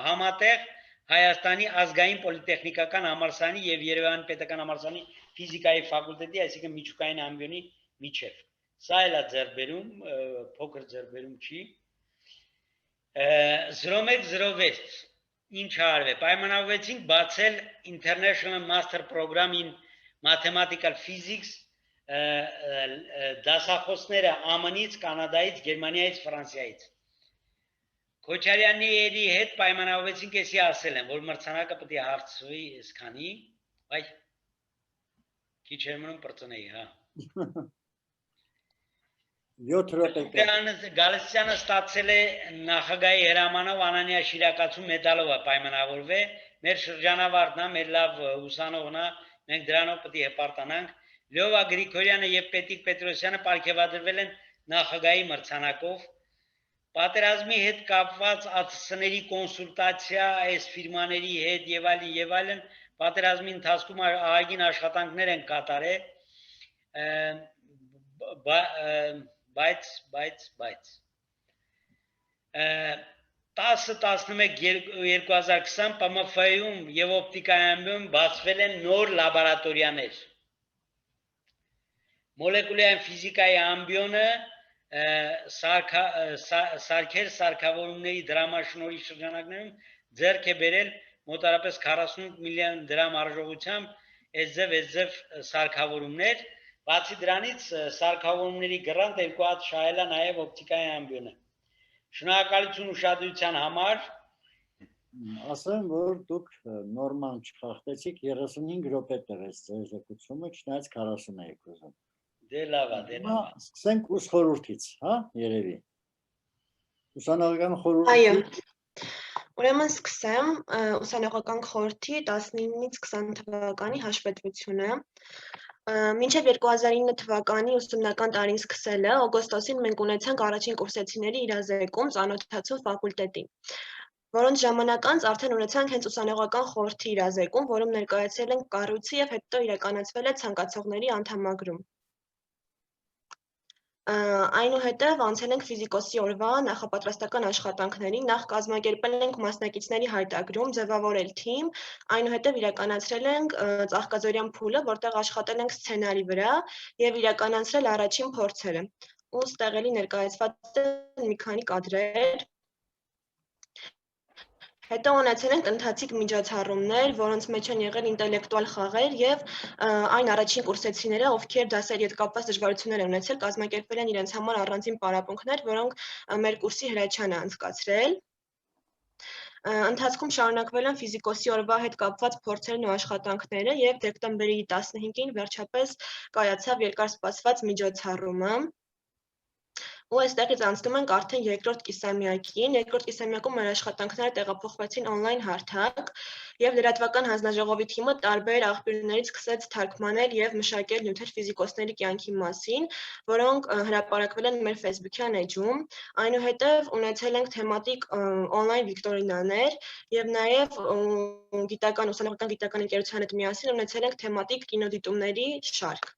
համատեղ Հայաստանի ազգային պոլիտեխնիկական համալսարանի եւ Երևանի պետական համալսարանի ֆիզիկայի ֆակուլտետի այսինքն միջուկային ամբիոնի միջև սա էլ է ձեռբերում փոքր ձեռբերում չի 0106 ինչ արվել պայմանավորվեցինք բացել International Master Program in Mathematical Physics դասախոսները ԱՄՆ-ից, Կանադայից, Գերմանիայից, Ֆրանսիայից Քոչարյանի հետ պայմանավորվեցինք էսի ասել են որ մրցանակը պետք է հարցվի այսքանի այ քիչ էր մնում պրծնեի հա 7 րոպե Գալստյանը ստացել է նախագահի հրամանով Անանիա Շիրակացու մեդալով է պայմանավորվել մեր շրջանավարտն է մեր լավ ուսանողն է մենք դրանով պետք է հպարտանանք Լյովա Գրիգորյանը եւ Պետիկ Պետրոսյանը պարգևատրվել են նախագահի մրցանակով Պատերազմի հետ կապված ԱՑՍ-ների կոնսուլտացիա այս ֆիրմաների հետ եւ այլն պատերազմի ընթացքում ահագին աշխատանքներ են կատարել բայց 10-11-2020 ՊՄՖ-ում եւ օպտիկայում բացվել են նոր լաբորատորիաներ Մոլեկուլային ֆիզիկայի ամբիոնը սարքեր սարքավորումների դրամաշնորհի շրջանակներում ձեռք է բերել մոտարապես 48 միլիոն դրամ արժողությամբ SZ սարքավորումներ բացի դրանից սարքավորումների գրանտ 2 հատ շահել է նաև օպտիկայի ամբիոնը շնորհակալություն ուշադրության համար ասեմ որ դուք նորմալ չխախտեցիք 35 րոպե տևեց ձեր զեկուցումը չնայած 40 եք ուզում Դե լավ է Սկսենք ուս խորհրդից, հա, երևի Ուսանողական խորհրդի Այո Ուրեմն սկսեմ ուսանողական խորհրդի 19-ից 20 թվականի հաշվետվությունը Մինչև 2009 թվականի ուսումնական տարին սկսելը օգոստոսին մենք ունեցանք առաջին կուրսեցիների իրազեկում ծանոթացու ֆակուլտետին որոնց ժամանակ անց արդեն ունեցանք հենց ուսանողական խորհրդի իրազեկում, որում ներկայացրել ենք կառույցը եւ հետո իրականացվել է ցանկացողների անդամագրում Այնուհետև անցել ենք ֆիզիկոսի օրվա նախապատրաստական աշխատանքներին, նախ կազմակերպել ենք մասնակիցների հայտագրում, ձևավորել թիմ, այնուհետև իրականացրել ենք ծաղկաձորյան փուլը, որտեղ աշխատել ենք սցենարի վրա եւ իրականացրել առաջին փորձերը։ Ու ստեղ էլի ներկայացված են մի քանի կադրեր։ Հետո ունեցել ենք ընթացիկ միջոցառումներ, որոնց մեջ են եղել ինտելեկտուալ խաղեր եւ այն առաջին կուրսեցիները, ովքեր դասերի հետ կապված դժվարություններ են ունեցել, կազմակերպվել են իրենց համար առանձին պարապմունքներ, որոնք մեր կուրսի հրաչյանը անցկացրել։ Ընթացքում շարունակվել են ֆիզիկոսի օրվա հետ կապված փորձերն ու աշխատանքները եւ դեկտեմբերի 15-ին վերջապես կայացավ երկար սպասված միջոցառումը։ Ու այստեղից անցնում ենք արդեն երկրորդ կիսամյակին։ Երկրորդ կիսամյակում մեր աշխատանքները տեղափոխվեցին on-line հարթակ Եվ լրատվական հանձնաժողովի թիմը տարբեր աղբյուրներից սկսեց թարգմանել եւ մշակել նյութեր ֆիզիկոսների կյանքի մասին, որոնք հրապարակվել են մեր Facebook-յան էջում։ Այնուհետև ունեցել ենք թեմատիկ on-line վիկտորինաներ եւ նաեւ ուսանողական գիտական ընկերության հետ միասին ունեցել ենք թեմատիկ կինոդիտումների շարք։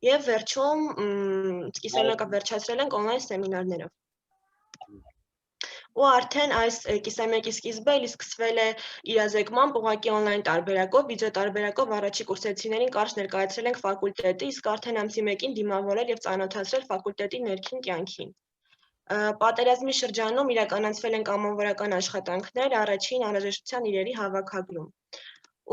Եվ վերջում կիսամյակը վերջացրել ենք on-line սեմինարներով։ Ու արդեն այս կիսամյակի սկիզբը էլի սկսվել է իրազեկմամբ ուղղակի on-line տարբերակով, վիդեո տարբերակով առաջի կուրսեցիներին կարճ ներկայացրել ենք ֆակուլտետը, իսկ արդեն ամսի 1-ին դիմավորել եւ ծանոթացրել ֆակուլտետի ներքին կյանքին։ Պատերազմի շրջանում իրականացվել են կամավորական աշխատանքներ առաջին անհրաժեշտության իրերի հավաքագրում։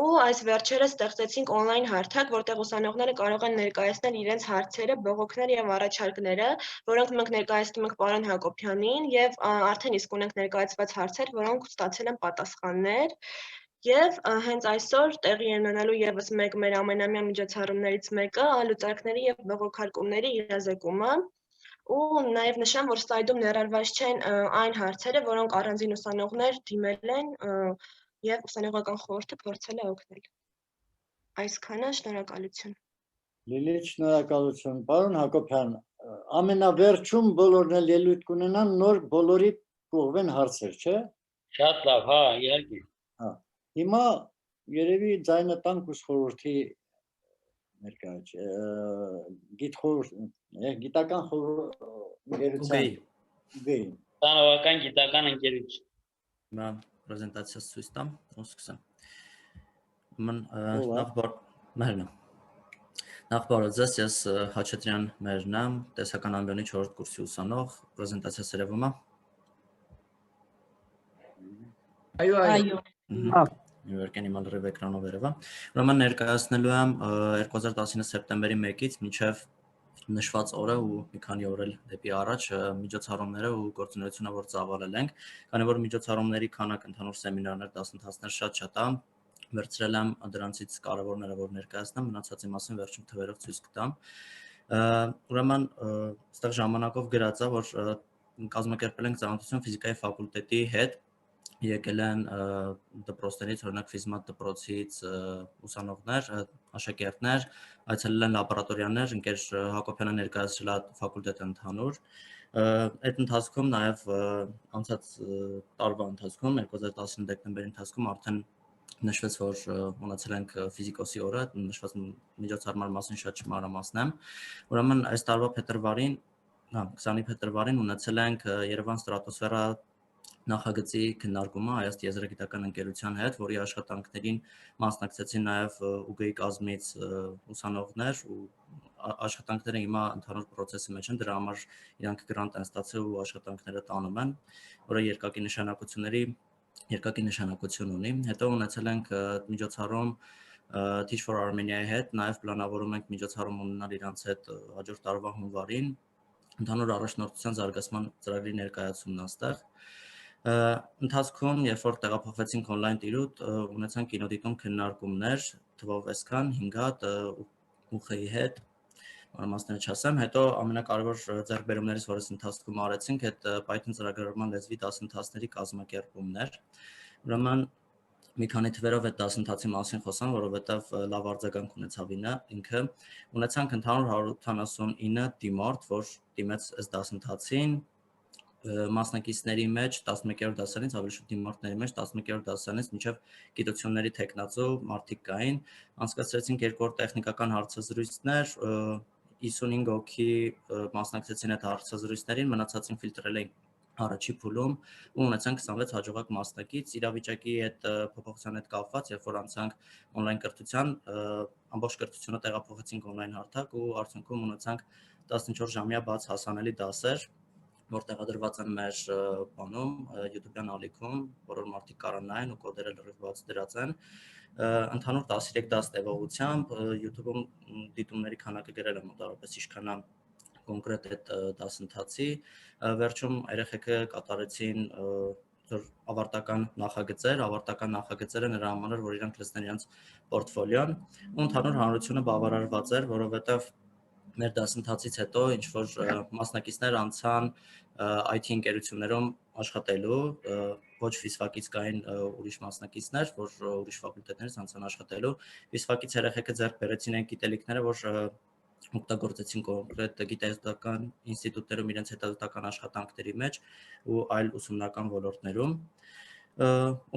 Ու այս վերջերս ստեղծեցինք on-line հարթակ, որտեղ ուսանողները կարող են ներկայացնել իրենց հարցերը, բողոքները եւ առաջարկները, որոնք մենք ներկայացնում ենք պարոն Հակոբյանին եւ արդեն իսկ ունենք ներկայացված հարցեր, որոնք ստացել են պատասխաններ։ Եվ հենց այսօր տեղի է ունենալու եւս մեկ մեր ամենամյա միջոցառումներից մեկը լուծարքների եւ բողոքարկումների իրազեկումը։ Ու նաեւ նշեմ, որ սլայդում ներառված չեն այն հարցերը, որոնք առանձին ուսանողներ դիմել են եւ ուսանողական խորհուրդը փորձել է օգնել։ Այսքանը, շնորհակալություն։ Լիլիթ, շնորհակալություն։ Պարոն Հակոբյան, ամենավերջում բոլորն էլ ելույթ կունենան, նոր բոլորի կողմեն հարցեր, չէ՞։ Շատ լավ, հա, իհարկե։ Հա։ Հիմա երևի ձայնը տանք ուս խորհրդի ներկայաց գիտական խորհրդի գեյ։ Ուսանողական գիտական ընկերություն։ Հիմա պրեզենտացիաս ցույց տամ, ու սկսեմ։ Նախ բարոձես, ես Հաչատրյան Մերն եմ, տեսական ամբիոնի 4-րդ կուրսի ուսանող, պրեզենտացիաս երևում է։ Այո։ Իհարկե իմ լրիվ էկրանով երևա։ Ուրեմն ներկայացնելու եմ 2019 սեպտեմբերի 1-ից մինչև նշված օրը ու մի քանի օր էլ դեպի առաջ միջոցառումները ու գործունեությունը, որ ծավալել ենք, քանի որ միջոցառումների քանակ ընդհանուր սեմինարներ, դասընթացներ շատ է, վերցրել եմ դրանցից կարևորները, որ ներկայացնեմ, մնացածի մասին վերջում թվերով ցույց կտամ։ Ուրեմն այստեղ ժամանակով գրած է, որ կազմակերպել ենք ծանոթություն ֆիզիկայի ֆակուլտետի հետ, եկել են դպրոցներից, օրինակ ֆիզմատ դպրոցից ուսանողներ, աշակերտներ, այցելել են լաբորատորիաներ, ընկեր Հակոբյանը ներկայացրել է ֆակուլտետը ընդհանուր։ Այդ ընթացքում նաև անցած տարվա ընթացքում 2019 դեկտեմբերի ընթացքում արդեն նշվեց, որ ունեցել ենք ֆիզիկոսի օրը, նշված միջոցառման մասին շատ չմանրամասնեմ։ Ուրեմն այս տարվա փետրվարին, 20 փետրվարին ունեցել ենք Երևան Ստրատոսֆերա նախագծի քննարկումը Հայաստանի տիեզերագիտական ընկերության հետ, որի աշխատանքներին մասնակցեցին նաև ՈՒԳ-ի կազմից ուսանողներ ու աշխատանքները հիմա ընդհանուր process-ի մեջ են, դրա համար իրանք գրանտ են ստացել ու աշխատանքները տանում են, որը երկակի նշանակություն ունի։ Հետո ունեցել ենք միջոցառում Teach for Armenia-ի հետ, նաև պլանավորում ենք միջոցառում ունենալ իրանց հետ հաջորդ տարվա հունվարին, ընդհանուր առաջնորդության զարգացման ծրագրի ներկայացումն այստեղ։ Ընթացքում, երբ որ տեղափոխվեցինք on-line տիրույթ, ունեցանք կինոդիտում քննարկումներ, թվով այսքան 5 հատ ՈՒԽ-ի հետ, մանրամասները չասեմ, հետո ամենակարևոր ձեռքբերումներից, որ այս ընթացքում արեցինք, այդ Python ծրագրավորման լեզվի դասընթացների կազմակերպումներ։ Ուրեմն մի քանի թվերով այդ դասընթացի մասին խոսամ, որովհետև լավ արձագանք ունեցավ ինքը։ Ունեցանք ընդհանուր 179 դիմորդ, որ դիմեց այս դասընթացին, մասնակիցների մեջ 11-րդ դասարանից, ավելի շուտ դիմորդների մեջ 11-րդ դասարանից մինչև գիտությունների թեկնածու մարդիկ կային, անցկացրեցինք 2 օր տեխնիկական հարցազրույցներ, 55 հոգի մասնակցեցին այդ հարցազրույցներին, մնացածին ֆիլտրել էին առաջի փուլում ու ունեցանք 26 հաջողակ մասնակից, իրավիճակի այդ փոփոխության հետ կապված, երբ որ անցանք on-line կրթության, ամբողջ կրթությունը տեղափոխեցինք on-line հարթակ ու արդյունքում ունեցանք 14 ժամյա բաց հասանելի դասեր, որ տեղադրված են մեր բանում, YouTube-յան ալիքում, բոլոր մարդիկ կարան նայեն ու կոդերը լրիվ բաց դրած են։ Ընդհանուր 13 դաս տևողությամբ YouTube-ում դիտումների քանակը գրել եմ մոտավորապես ինչքան է կոնկրետ այդ դասընթացի։ Վերջում երեխեքը կատարեցին ավարտական նախագծերը նրա համար, որ իրանք լցնեն իրենց պորտֆոլիոն, ու ընդհանուր հանրությունը բավարարված էր, որովհետև մեր դասընթացից հետո ինչ-որ մասնակիցներ անցան IT ընկերություններում աշխատելու, ոչ ֆիզֆակից կային ուրիշ մասնակիցներ, որ ուրիշ ֆակուլտետներից անցան աշխատելու։ Ֆիզֆակից երեխեքը ձեռք բերեցին այն գիտելիքները, որ օգտագործեցին կոնկրետ գիտահետազոտական ինստիտուտներում իրենց հետազոտական աշխատանքների մեջ ու այլ ուսումնական ոլորտներում։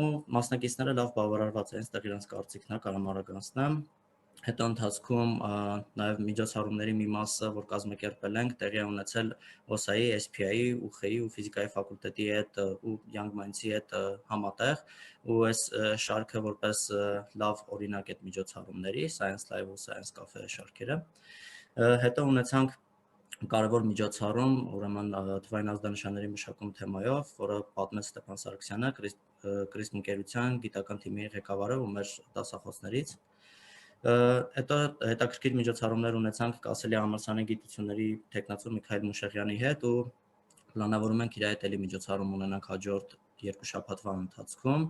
Ու մասնակիցները լավ բավարարված են, այստեղ իրենց կարծիքն է, կարամ արագանցնեմ։ Հետո ընթացքում նաև միջոցառումների մի մասը, որ կազմակերպել ենք, տեղի է ունեցել ՕՍԱ-ի, SPI-ի, ՈՒԽ-ի ու ֆիզիկայի ֆակուլտետի հետ ու Young Minds-ի հետ համատեղ, ու այս շարքը որպես լավ օրինակ է միջոցառումների, Science Live ու Science Cafe շարքերը։ Հետո ունեցանք կարևոր միջոցառում, ուրեմն թվային ազդանշանների մշակում թեմայով, որը պատմեց Ստեփան Սարգսյանը, Կրիսմ ընկերության գիտական թիմի ղեկավարը ու մեր դասախոսներից։ Հետո հետաքրքիր միջոցառումներ ունեցանք Կասելի համալսարանի գիտությունների թեկնածու Միքայել Մուշեղյանի հետ ու պլանավորում ենք իր հետ էլի միջոցառում ունենանք հաջորդ 2 շաբաթվա ընթացքում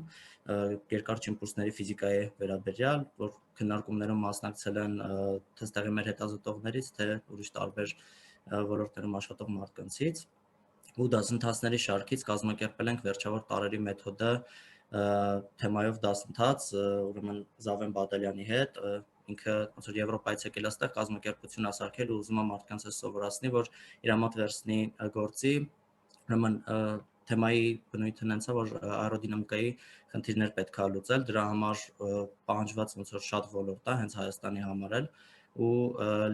երկարճ իմպուլսների ֆիզիկայի վերաբերյալ, որ քննարկումներում մասնակցել են թե ստեղի մեր հետազոտողներից, թե ուրիշ տարբեր ոլորտներում աշխատող մարդկանցից, ու դասընթացների շարքից կազմակերպել ենք վերջավոր տարերի մեթոդը թեմայով դասընթաց, ուրեմն Զավեն Բադալյանի հետ, ինքը ոնց որ Եվրոպայից եկել այստեղ կազմակերպություն ասարկել ու ուզում է մարդկանց սովորացնի, որ իր մոտ վերցնի գործի, ուրեմն թեմայի բնույթն հենց է, որ աերոդինամիկայի խնդիրներ պետք է լուծել, դրա համար պահանջված ոնց որ շատ ոլորտ է, հենց Հայաստանի համար էլ, ու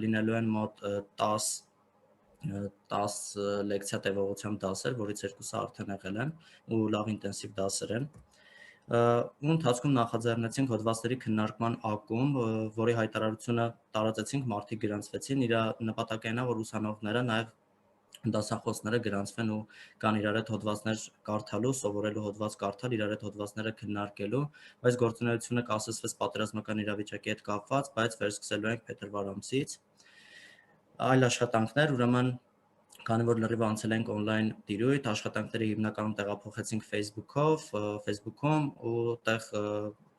լինելու են մոտ 10 լեկցիա տևողությամբ դասեր, որից 2-ը արդեն եղել են ու լավ ինտենսիվ դասեր են։ Ու ընթացքում նախաձեռնեցինք հոդվածների քննարկման ակումբ, որի հայտարարությունը տարածեցինք, մարդիկ գրանցվեցին, իր նպատակն այն է, որ ուսանողները, նաև դասախոսները գրանցվեն ու կան իրար հետ հոդվածներ կարդալու, սովորելու հոդված կարդալ, իրար հետ հոդվածները քննարկելու, բայց գործունեությունը կասեցվեց պատերազմական իրավիճակի հետ կապված, բայց վերսկսելու ենք փետրվար ամսից։ Այլ աշխատանքներ, ուրեմն քանի որ լրիվ անցել ենք on-line տիրույթ, աշխատանքները հիմնականում տեղափոխեցինք Facebook-ում ու տեղ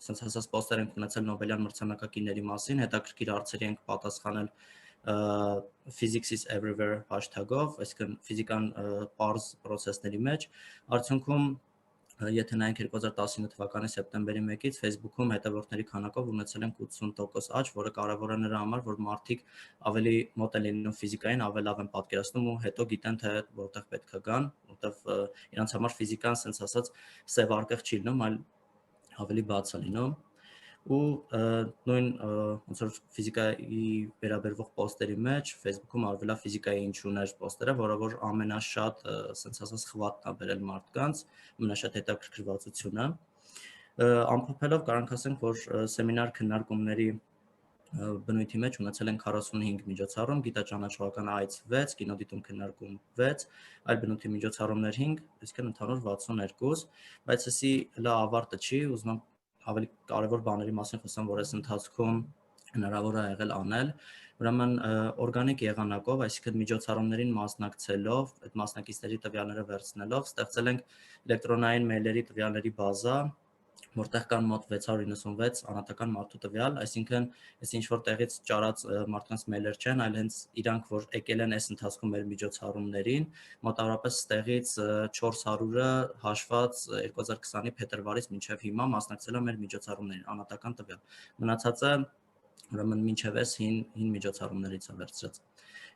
sense ասած post-եր ենք ունեցել Նոբելյան մրցանակակիրների մասին, հետաքրքիր հարցերի ենք պատասխանել Physics is everywhere hashtag-ով, այսինքն ֆիզիկան պարզ process-ների մեջ, արդյունքում եթե նայենք 2019 թվականի սեպտեմբերի 1-ից Facebook-ում հետևորդների քանակով ունեցել ենք 80% աճ, որը կարևոր է նրա համար, որ մարդիկ ավելի մոտ են լինում ֆիզիկային, ավելի լավ են պատկերացնում ու հետո գիտեն թե որտեղ պետք է գան, որտեղ իրանց համար ֆիզիկան sense ասած սև արկղ չի լինում, այլ ավելի բաց է լինում։ Ու նույն ոնց որ ֆիզիկայի վերաբերվող post-երի մեջ Facebook-ում արվել է ֆիզիկայի ինչ ուներ post-երը, որը որ ամենաշատ sense ասած խվատն է բերել մարդկանց, ամենաշատ հետաքրքրվածությունը։ Ամփոփելով կարանք ասենք, որ սեմինար քննարկումների բնույթի մեջ ունեցել են 45 միջոցառում, գիտաճանաչողական այց 6, կինոդիտում քննարկում 6, այլ բնույթի միջոցառումներ 5, այսինքն ընդհանուր 62, բայց էսի լա ավարտը չի, ուզում եմ ավելի կարևոր բաների մասին խոսեմ, որ այս ընթացքում հնարավոր է եղել անել, ուրեմն օրգանիկ եղանակով, այսինքն միջոցառումներին մասնակցելով, այդ մասնակիցների տվյալները վերցնելով, ստեղծել ենք էլեկտրոնային մեյլերի տվյալների բազա, որտեղ կան մոտ 696 անհատական մարդու տվյալ, այսինքն այս ինչ որ տեղից ճարած մարդկանց մեյլեր չեն, այլ հենց իրանք, որ եկել են այս ընթացքում մեր միջոցառումներին, մոտավորապես ստեղից 400-ը հաշված 2020-ի փետրվարից մինչև հիմա մասնակցել են մեր միջոցառումներին, անհատական տվյալ։ Մնացածը ուրեմն մինչև այս հին միջոցառումներից է վերցրած։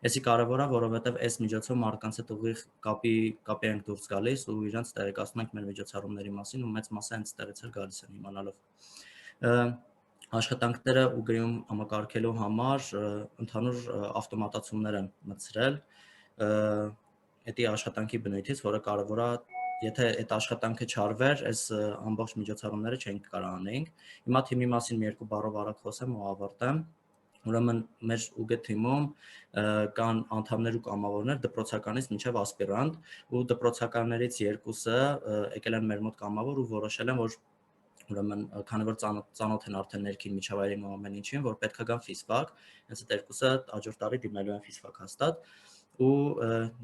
Էսի կարևոր է, որովհետև այս միջոցով մարդկանց հետ ուղիղ կապի ենք դուրս գալիս ու իրանց տեղեկացնում ենք մեր միջոցառումների մասին ու մեծ մասը հենց տեղից էլ գալիս են իմանալով։ Աշխատանքները ուղղում համակարգելու համար ընդհանուր ավտոմատացումներ են մտցրել այդ աշխատանքի բնույթից, որը կարևոր է, եթե այդ աշխատանքը չարվեր, այս ամբողջ միջոցառումները չենք կարող անենք։ Հիմա թիմի մասին մի երկու բառով արագ խոսեմ ու ավարտեմ։ Ուրեմն մեր UG թիմում կան անդամներ ու կամավորներ դպրոցականից մինչև ասպիրանտ ու դպրոցականներից 2-ը եկել են մեր մոտ կամավոր ու որոշել են, որ ուրեմն քանի որ ծանոթ են արդեն ներքին միջավայրին ու ամեն ինչին, որ պետք է գան ֆիզֆակ, հենց այդ 2-ը հաջորդ տարի դիմելու են ֆիզֆակ հաստատ ու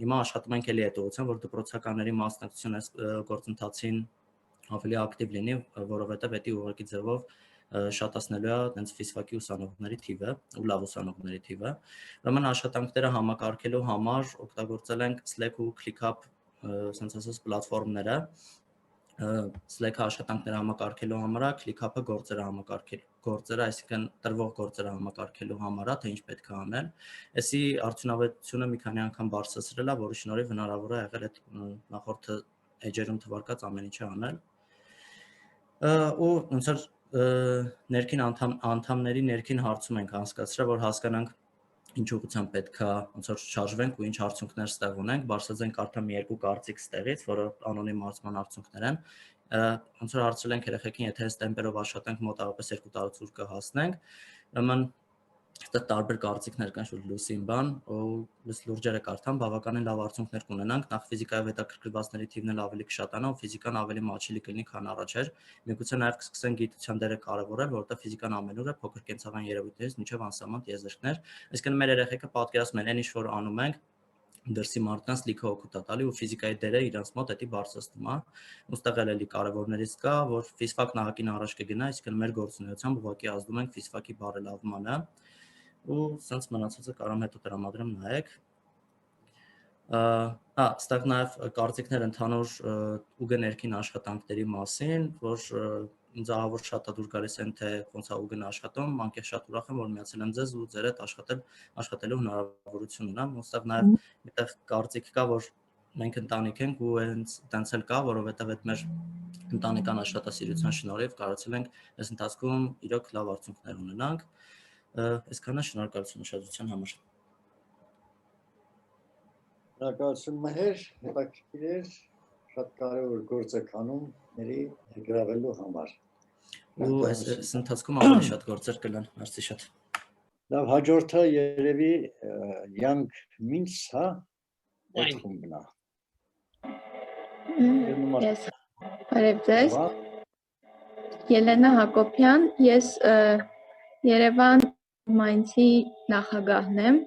հիմա աշխատում ենք էլի այդ ուղղությամբ, որ դպրոցականների մասնակցությունը այս գործընթացին ավելի ակտիվ լինի, որովհետև դա ուղղակի ձևով շատացնելու է հենց ֆիզֆակի ուսանողների թիվը ու լավ ուսանողների թիվը։ Ուրեմն աշխատանքները համակարգելու համար օգտագործել ենք Slack ու ClickUp sense ասած պլատֆորմները, Slack-ը աշխատանքները համակարգելու համար է, ClickUp-ը գործերը, այսինքն տրվող գործերը համակարգելու համար է, թե ինչ պետք է անել։ Այսի արդյունավետությունը մի քանի անգամ բարձրացրել է, որի շնորհիվ հնարավոր է եղել այդ նախորդ էջերում թվարկած ամեն ինչը անել։ Ու ոնց որ ներքին անդամների ներքին հարցում ենք անցկացրել, որ հասկանանք ինչ ուղղությամբ պետք է ոնց որ շարժվենք ու ինչ արդյունքներ ստեղ ունենք, բարձրացնենք կարդամ երկու կարծիք ստեղից, որը անոնիմ հարցման արդյունքներ են։ Ոնց որ հարցրել ենք երեխեքին, եթե այս տեմպերով աշխատենք մոտավորապես 2 տարուց ուր կհասնենք, ուրեմն դա տարբեր կարծիքներ կան շուտ լուսին բան, ու լուրջերը կարդամ, բավականին լավ արդյունքներ կունենանք, նախ ֆիզիկայով հետաքրքրվածների թիվն էլ ավելի կշատանա, ու ֆիզիկան ավելի մաչելի կլինի, քան առաջ էր։ Միգուցե նաև կսկսենք գիտության դերը կարևորել, որովհետև ֆիզիկան ամենուր է, փոքր կենցաղային երևույթներից մինչև անսահման տիեզերքներ։ Այսինքն մեր երեխեքը պատկերացնում են, այն ինչ որ անում ենք, դրսի մարդկանց լիքը օգուտ է տալի ու ֆիզիկայի դերը իրանց մոտ էդի բարձրացնում է։ Ոստեղ էլի կարևորներից կա, որ ֆիզֆակ նախակին առաջ կգնա, այսինքն մեր գործունեությամբ ուղղակի ազդում ենք ֆիզֆակի բարելավմանը, ու սենց մնացածը կարամ հետո տրամադրեմ նայեք։ Ստեղ նաև կարծիքներ ընդհանուր ուգ ներքին աշխատանքների մասին, որ ինձ ահավոր շատ է դուր գալիս են, թե ոնց է ուգն աշխատում, անկեղծ շատ ուրախ եմ, որ միացել եմ ձեզ ու ձեր հետ աշխատելու հնարավորություն ունեմ։ Ոստեղ նաև այդտեղ կարծիք կա, որ մենք ընտանիք ենք ու տենց էլ կա, որովհետև այդ մեր ընտանեկան աշխատասիրության շնորհիվ կարողացել ենք այս ընթացքում իրոք լավ արդյունքներ ունենանք։ Այսքանը, շնորհակալություն ուշադրության համար։ Շնորհակալություն Մհեր, հետաքրքիր էր, շատ կարևոր գործ եք անում ների գրավելու համար։ Ու այս ընթացքում ավելի շատ գործեր կլան, merci շատ։ Լավ, հաջորդը երևի Young Minds, հա։ Այդ խումբն է։ Ես բարև ձեզ։ Ելենա Հակոբյան, ես Երևան Minds-ի նախագահն եմ,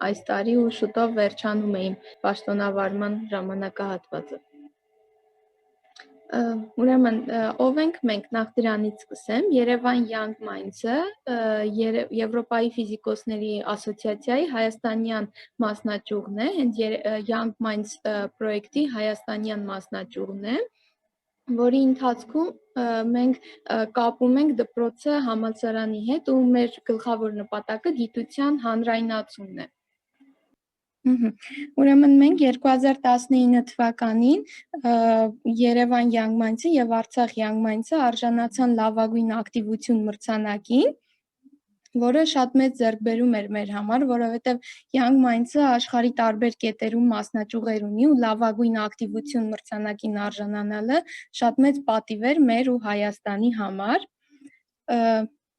այս տարի ու շուտով վերջանում է իմ պաշտոնավարման ժամանակահատվածը։ Ուրեմն ով ենք մենք, նախ դրանից սկսեմ, Երևան Young Minds-ը Եվրոպայի ֆիզիկոսների ասոցիացիայի հայաստանյան մասնաճյուղն է, հենց Young Minds պրոյեկտի հայաստանյան մասնաճյուղն է, որի ընթացքում մենք կապում ենք դպրոցը համալսարանի հետ ու մեր գլխավոր նպատակը գիտության հանրայնացումն է։ Ուրեմն մենք 2019 թվականին Երևան Young Minds-ը եւ Արցախ Young Minds-ը արժանացան լավագույն ակտիվություն մրցանակին, որը շատ մեծ ձեռքբերում էր մեր համար, որովհետեւ Young Minds-ը աշխարհի տարբեր կետերում մասնաճյուղեր ունի ու լավագույն ակտիվություն մրցանակին արժանանալը շատ մեծ պատիվ էր մեր ու Հայաստանի համար։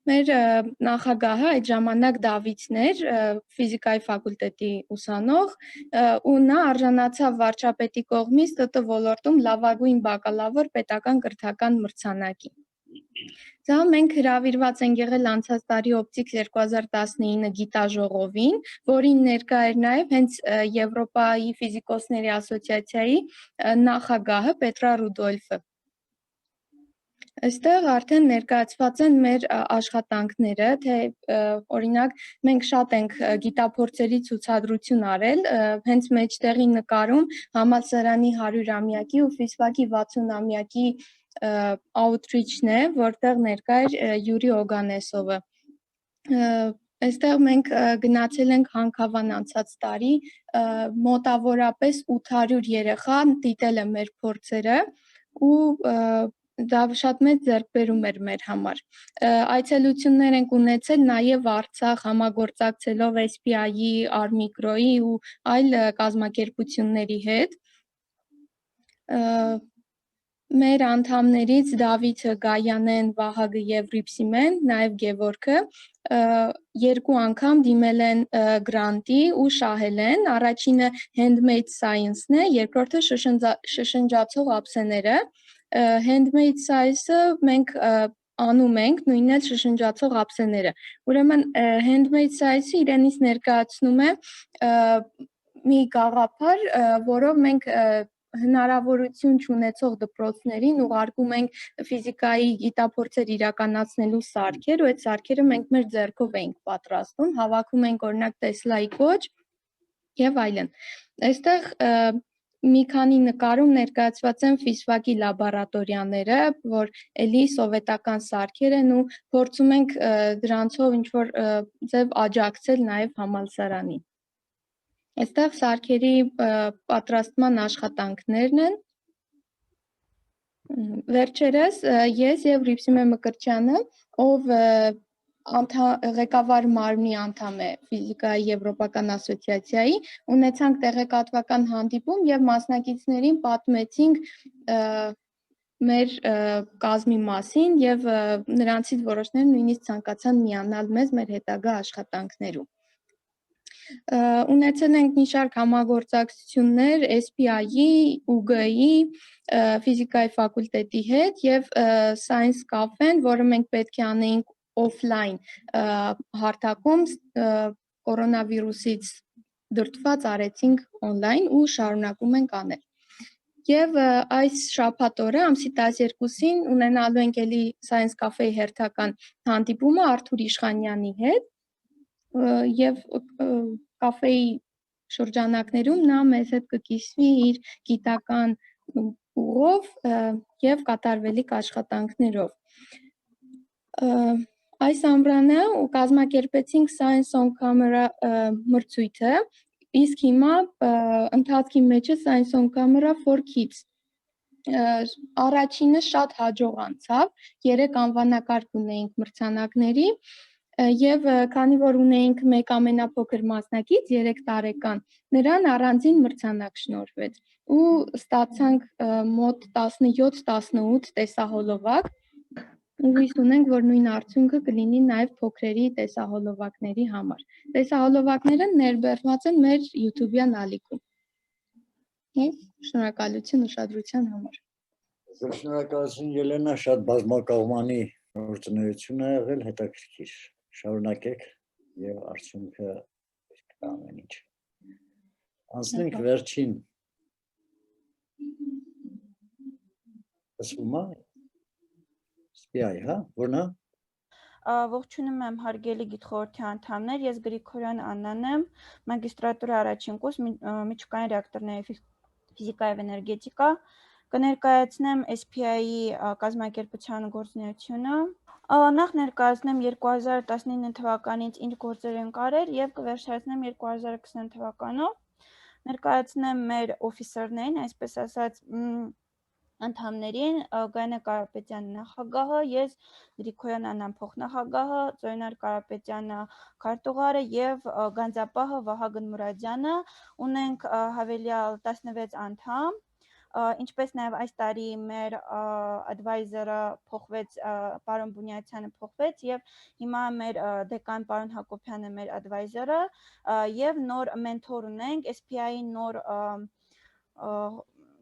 Մեր նախագահը այդ ժամանակ Դավիթն էր, ֆիզիկայի ֆակուլտետի ուսանող, ու նա արժանացավ վարչապետի կողմից ՏՏ ոլորտում լավագույն բակալավր պետական կրթական մրցանակին։ Դա մենք հրավիրված ենք եղել անցած տարի Optics 2019 գիտաժողովին, որին ներկա էր նաև հենց Եվրոպայի ֆիզիկոսների ասոցիացիայի նախագահը Պետրա Ռուդոլֆը։ Այստեղ արդեն ներկայացված են մեր աշխատանքները, թե օրինակ մենք շատ ենք գիտափորձերի ցուցադրություն արել, հենց մեջտեղի նկարում համալսարանի 100-ամյակի ու ֆիզֆակի 60-ամյակի outreach-ն է, որտեղ ներկա էր Յուրի Օգանեսովը։ Այստեղ մենք գնացել ենք Հանքավան անցած տարի, մոտավորապես 800 երեխա դիտել է մեր փորձերը ու դա շատ մեծ ձեռքբերում էր մեր համար։ Այցելություններ ենք ունեցել նաև Արցախ համագործակցելով SPI-ի, Armicro-ի ու այլ կազմակերպությունների հետ։ Մեր անդամներից Դավիթը, Գայանեն, Վահագը եւ Ռիփսիմեն, նաև Գևորգը երկու անգամ դիմել են գրանտի ու շահել են։ Առաջինը Handmade Science-ն է, երկրորդը շշնջացող ափսեները։ Handmade Science-ը մենք անում ենք, նույնն էլ շշնջացող ափսեները։ Ուրեմն Handmade Science-ը իրենից ներկայացնում է մի գաղափար, որով մենք հնարավորություն չունեցող դպրոցներին ուղարկում ենք ֆիզիկայի գիտափորձեր իրականացնելու սարքեր, ու այդ սարքերը մենք մեր ձեռքով ենք պատրաստում, հավաքում ենք օրինակ Տեսլայի կոչ եւ այլն։ Այստեղ մի քանի նկարում ներկայացված են ֆիզվակի լաբորատորիաները, որ էլի սովետական սարքեր են ու փորձում ենք դրանցով ինչ-որ ձև աջակցել նաև համալսարանին։ Այստեղ սարքերի պատրաստման աշխատանքներն են։ Վերջերս ես եւ Ռիփսիմե Մկրտչյանը, ով ղեկավար մարմնի անդամ է ֆիզիկայի եվրոպական ասոցիացիայի, ունեցանք տեղեկատվական հանդիպում եւ մասնակիցներին պատմեցինք մեր կազմի մասին եւ նրանցից որոշները նույնիսկ ցանկացան միանալ մեզ մեր հետագա աշխատանքներում։ Ունեցել ենք մի շարք համագործակցություններ SPI-ի, UG-ի, ֆիզիկայի ֆակուլտետի հետ եւ Science Cafe-ն, որը մենք պետք է անեինք օֆլայն հարթակում կորոնավիրուսից դրդված արեցինք օնլայն ու շարունակում ենք անել։ Եվ այս շաբաթ օրը ամսի 12-ին ունենալու ենք էլի Science Cafe-ի հերթական հանդիպումը Արթուր Իշխանյանի հետ եւ կաֆեի շրջանակներում նա մեզ հետ կկիսվի իր գիտական ուղով եւ կատարվելիք աշխատանքներով։ Այս ամռանը կազմակերպեցինք Science on Camera մրցույթը, իսկ հիմա ընթացքի մեջ է Science on Camera for Kids։ Առաջինը շատ հաջող անցավ, 3 անվանակարգ ունեինք մրցանակների եւ քանի որ ունեինք մեկ ամենափոքր մասնակից 3 տարեկան, նրան առանձին մրցանակ շնորհվեց ու ստացանք մոտ 17-18 տեսահոլովակ։ Հույս ունենք, որ նույն արդյունքը կլինի նաև փոքրերի տեսահոլովակների համար։ Տեսահոլովակները ներբեռնված են մեր YouTube-յան ալիքում։ Ես շնորհակալություն ուշադրության համար։ Շնորհակալություն Ելենա, շատ բազմակողմանի գործունեություն է եղել, հետաքրքիր։ Շարունակեք եւ արդյունքը կա ամեն ինչ։ Անցնենք վերջին։ Ասում եմ SPI, հա, որնա։ Ողջունում եմ հարգելի գիտխորհրդի անդամներ, ես Գրիգորյան Աննան եմ, մագիստրատուրա առաջին կուրս միջուկային ռեակտորների ֆիզիկա եւ էներգետիկա, կներկայացնեմ SPI-ի կազմակերպության գործունեությունը։ Նախ ներկայացնեմ 2019 թվականից ինչ գործեր են կարել եւ կվերջացնեմ 2020 թվականով։ Ներկայացնեմ մեր օֆիսերներին, այսպես ասած, անդամներին, Գայանե Կարապետյանը նախագահը, ես Գրիգորյան Աննան փոխնախագահը, Ծորենար Կարապետյանը քարտուղարը եւ Գանձապահը Վահագն Մուրադյանը, ունենք հավելյալ 16 անդամ, ինչպես նաեւ այս տարի մեր advisor-ը փոխվեց, պարոն Բունյացյանը փոխվեց եւ հիմա մեր դեկան պարոն Հակոբյանը մեր advisor-ը եւ նոր մենթոր ունենք, SPI-ի նոր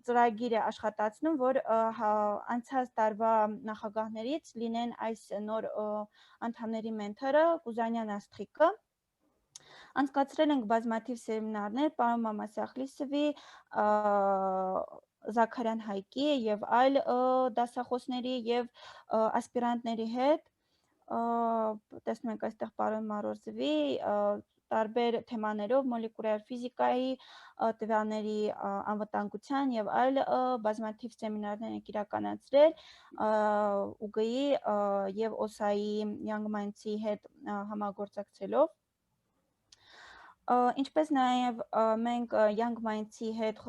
ծրագիր է աշխատացնում, որ անցած տարվա նախագահներից լինեն այս նոր անդամների մենթորը Կուզանյան Աստղիկը։ Անցկացրել ենք բազմաթիվ սեմինարներ պարոն Մամասախլիսովի, Զաքարյան Հայկի եւ այլ դասախոսների եւ ասպիրանտների հետ։ Տեսնում եք այստեղ պարոն Մարոզովի տարբեր թեմաներով մոլեկուլյար ֆիզիկայի, տվյալների անվտանգության եւ այլ բազմաթիվ սեմինարներ ենք իրականացրել UG-ի եւ OSA-ի Young Minds-ի հետ համագործակցելով։ Ինչպես նաեւ մենք Young Minds-ի հետ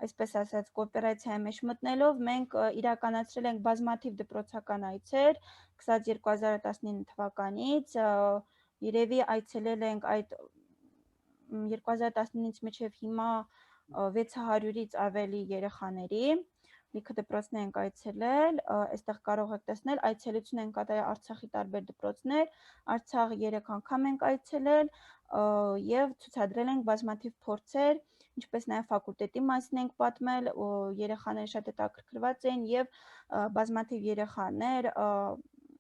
այսպես ասած կոոպերացիայի մեջ մտնելով մենք իրականացրել ենք բազմաթիվ դպրոցական այցեր 2019 թվականից երևի այցելել ենք այդ 2019-ից մինչև հիմա 600-ից ավելի երեխաների լիքը դպրոցներ ենք այցելել, այստեղ կարող եք տեսնել, այցելություն են կատարել Արցախի տարբեր դպրոցներ, Արցախ 3 անգամ ենք այցելել եւ ցուցադրել ենք բազմաթիվ փորձեր, ինչպես նաեւ ֆակուլտետի մասին ենք պատմել, երեխաները շատ հետաքրքրված էին եւ բազմաթիվ երեխաներ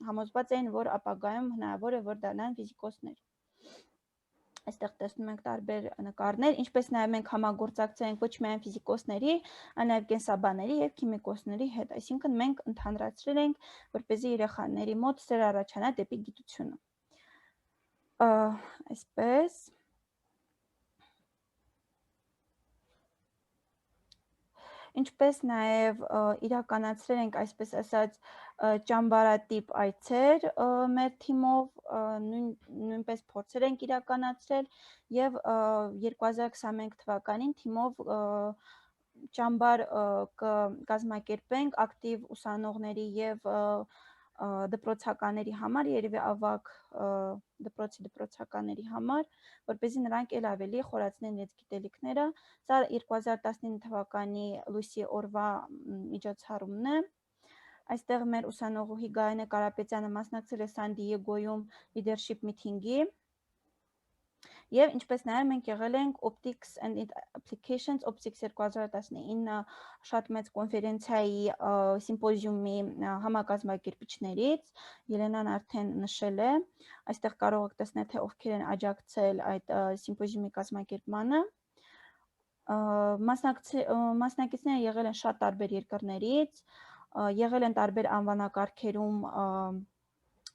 համոզված էին, որ ապագայում հնարավոր է որ դառնան ֆիզիկոսներ։ Այստեղ տեսնում ենք տարբեր նկարներ, ինչպես նաև մենք համագործակցել ենք ոչ միայն ֆիզիկոսների, այլ նաև կենսաբանների եւ քիմիկոսների հետ, այսինքն մենք ընդհանրացրել ենք, որպեսզի երեխաների մոտ սեր առաջանա դեպի գիտությունը։ Այսպես Ինչպես նաև իրականացրել ենք այսպես ասած ճամբարատիպ այցեր մեր թիմով, նույնպես փորձեր ենք իրականացրել եւ 2021 թվականին թիմով ճամբար կազմակերպենք ակտիվ ուսանողների եւ դպրոցականների համար, երևի ավագ դպրոցի դպրոցականների համար, որպեսզի նրանք էլ ավելի խորացնեն իրենց գիտելիքները։ Սա 2019 թվականի լույսի օրվա միջոցառումն է։ Այստեղ մեր ուսանողուհի Գայանե Կարապետյանը մասնակցել է Սան Դիեգոյում leadership meeting-ի։ Եվ ինչպես նաև մենք եղել ենք Optics and Applications Optics 2019 շատ մեծ կոնֆերենցիայի սիմպոզիումի համակազմակերպիչներից, Ելենան արդեն նշել է, այստեղ կարող եք տեսնել, թե ովքեր են աջակցել այդ սիմպոզիումի կազմակերպմանը։ Մասնակիցները եղել են շատ տարբեր երկրներից, եղել են տարբեր անվանակարգերում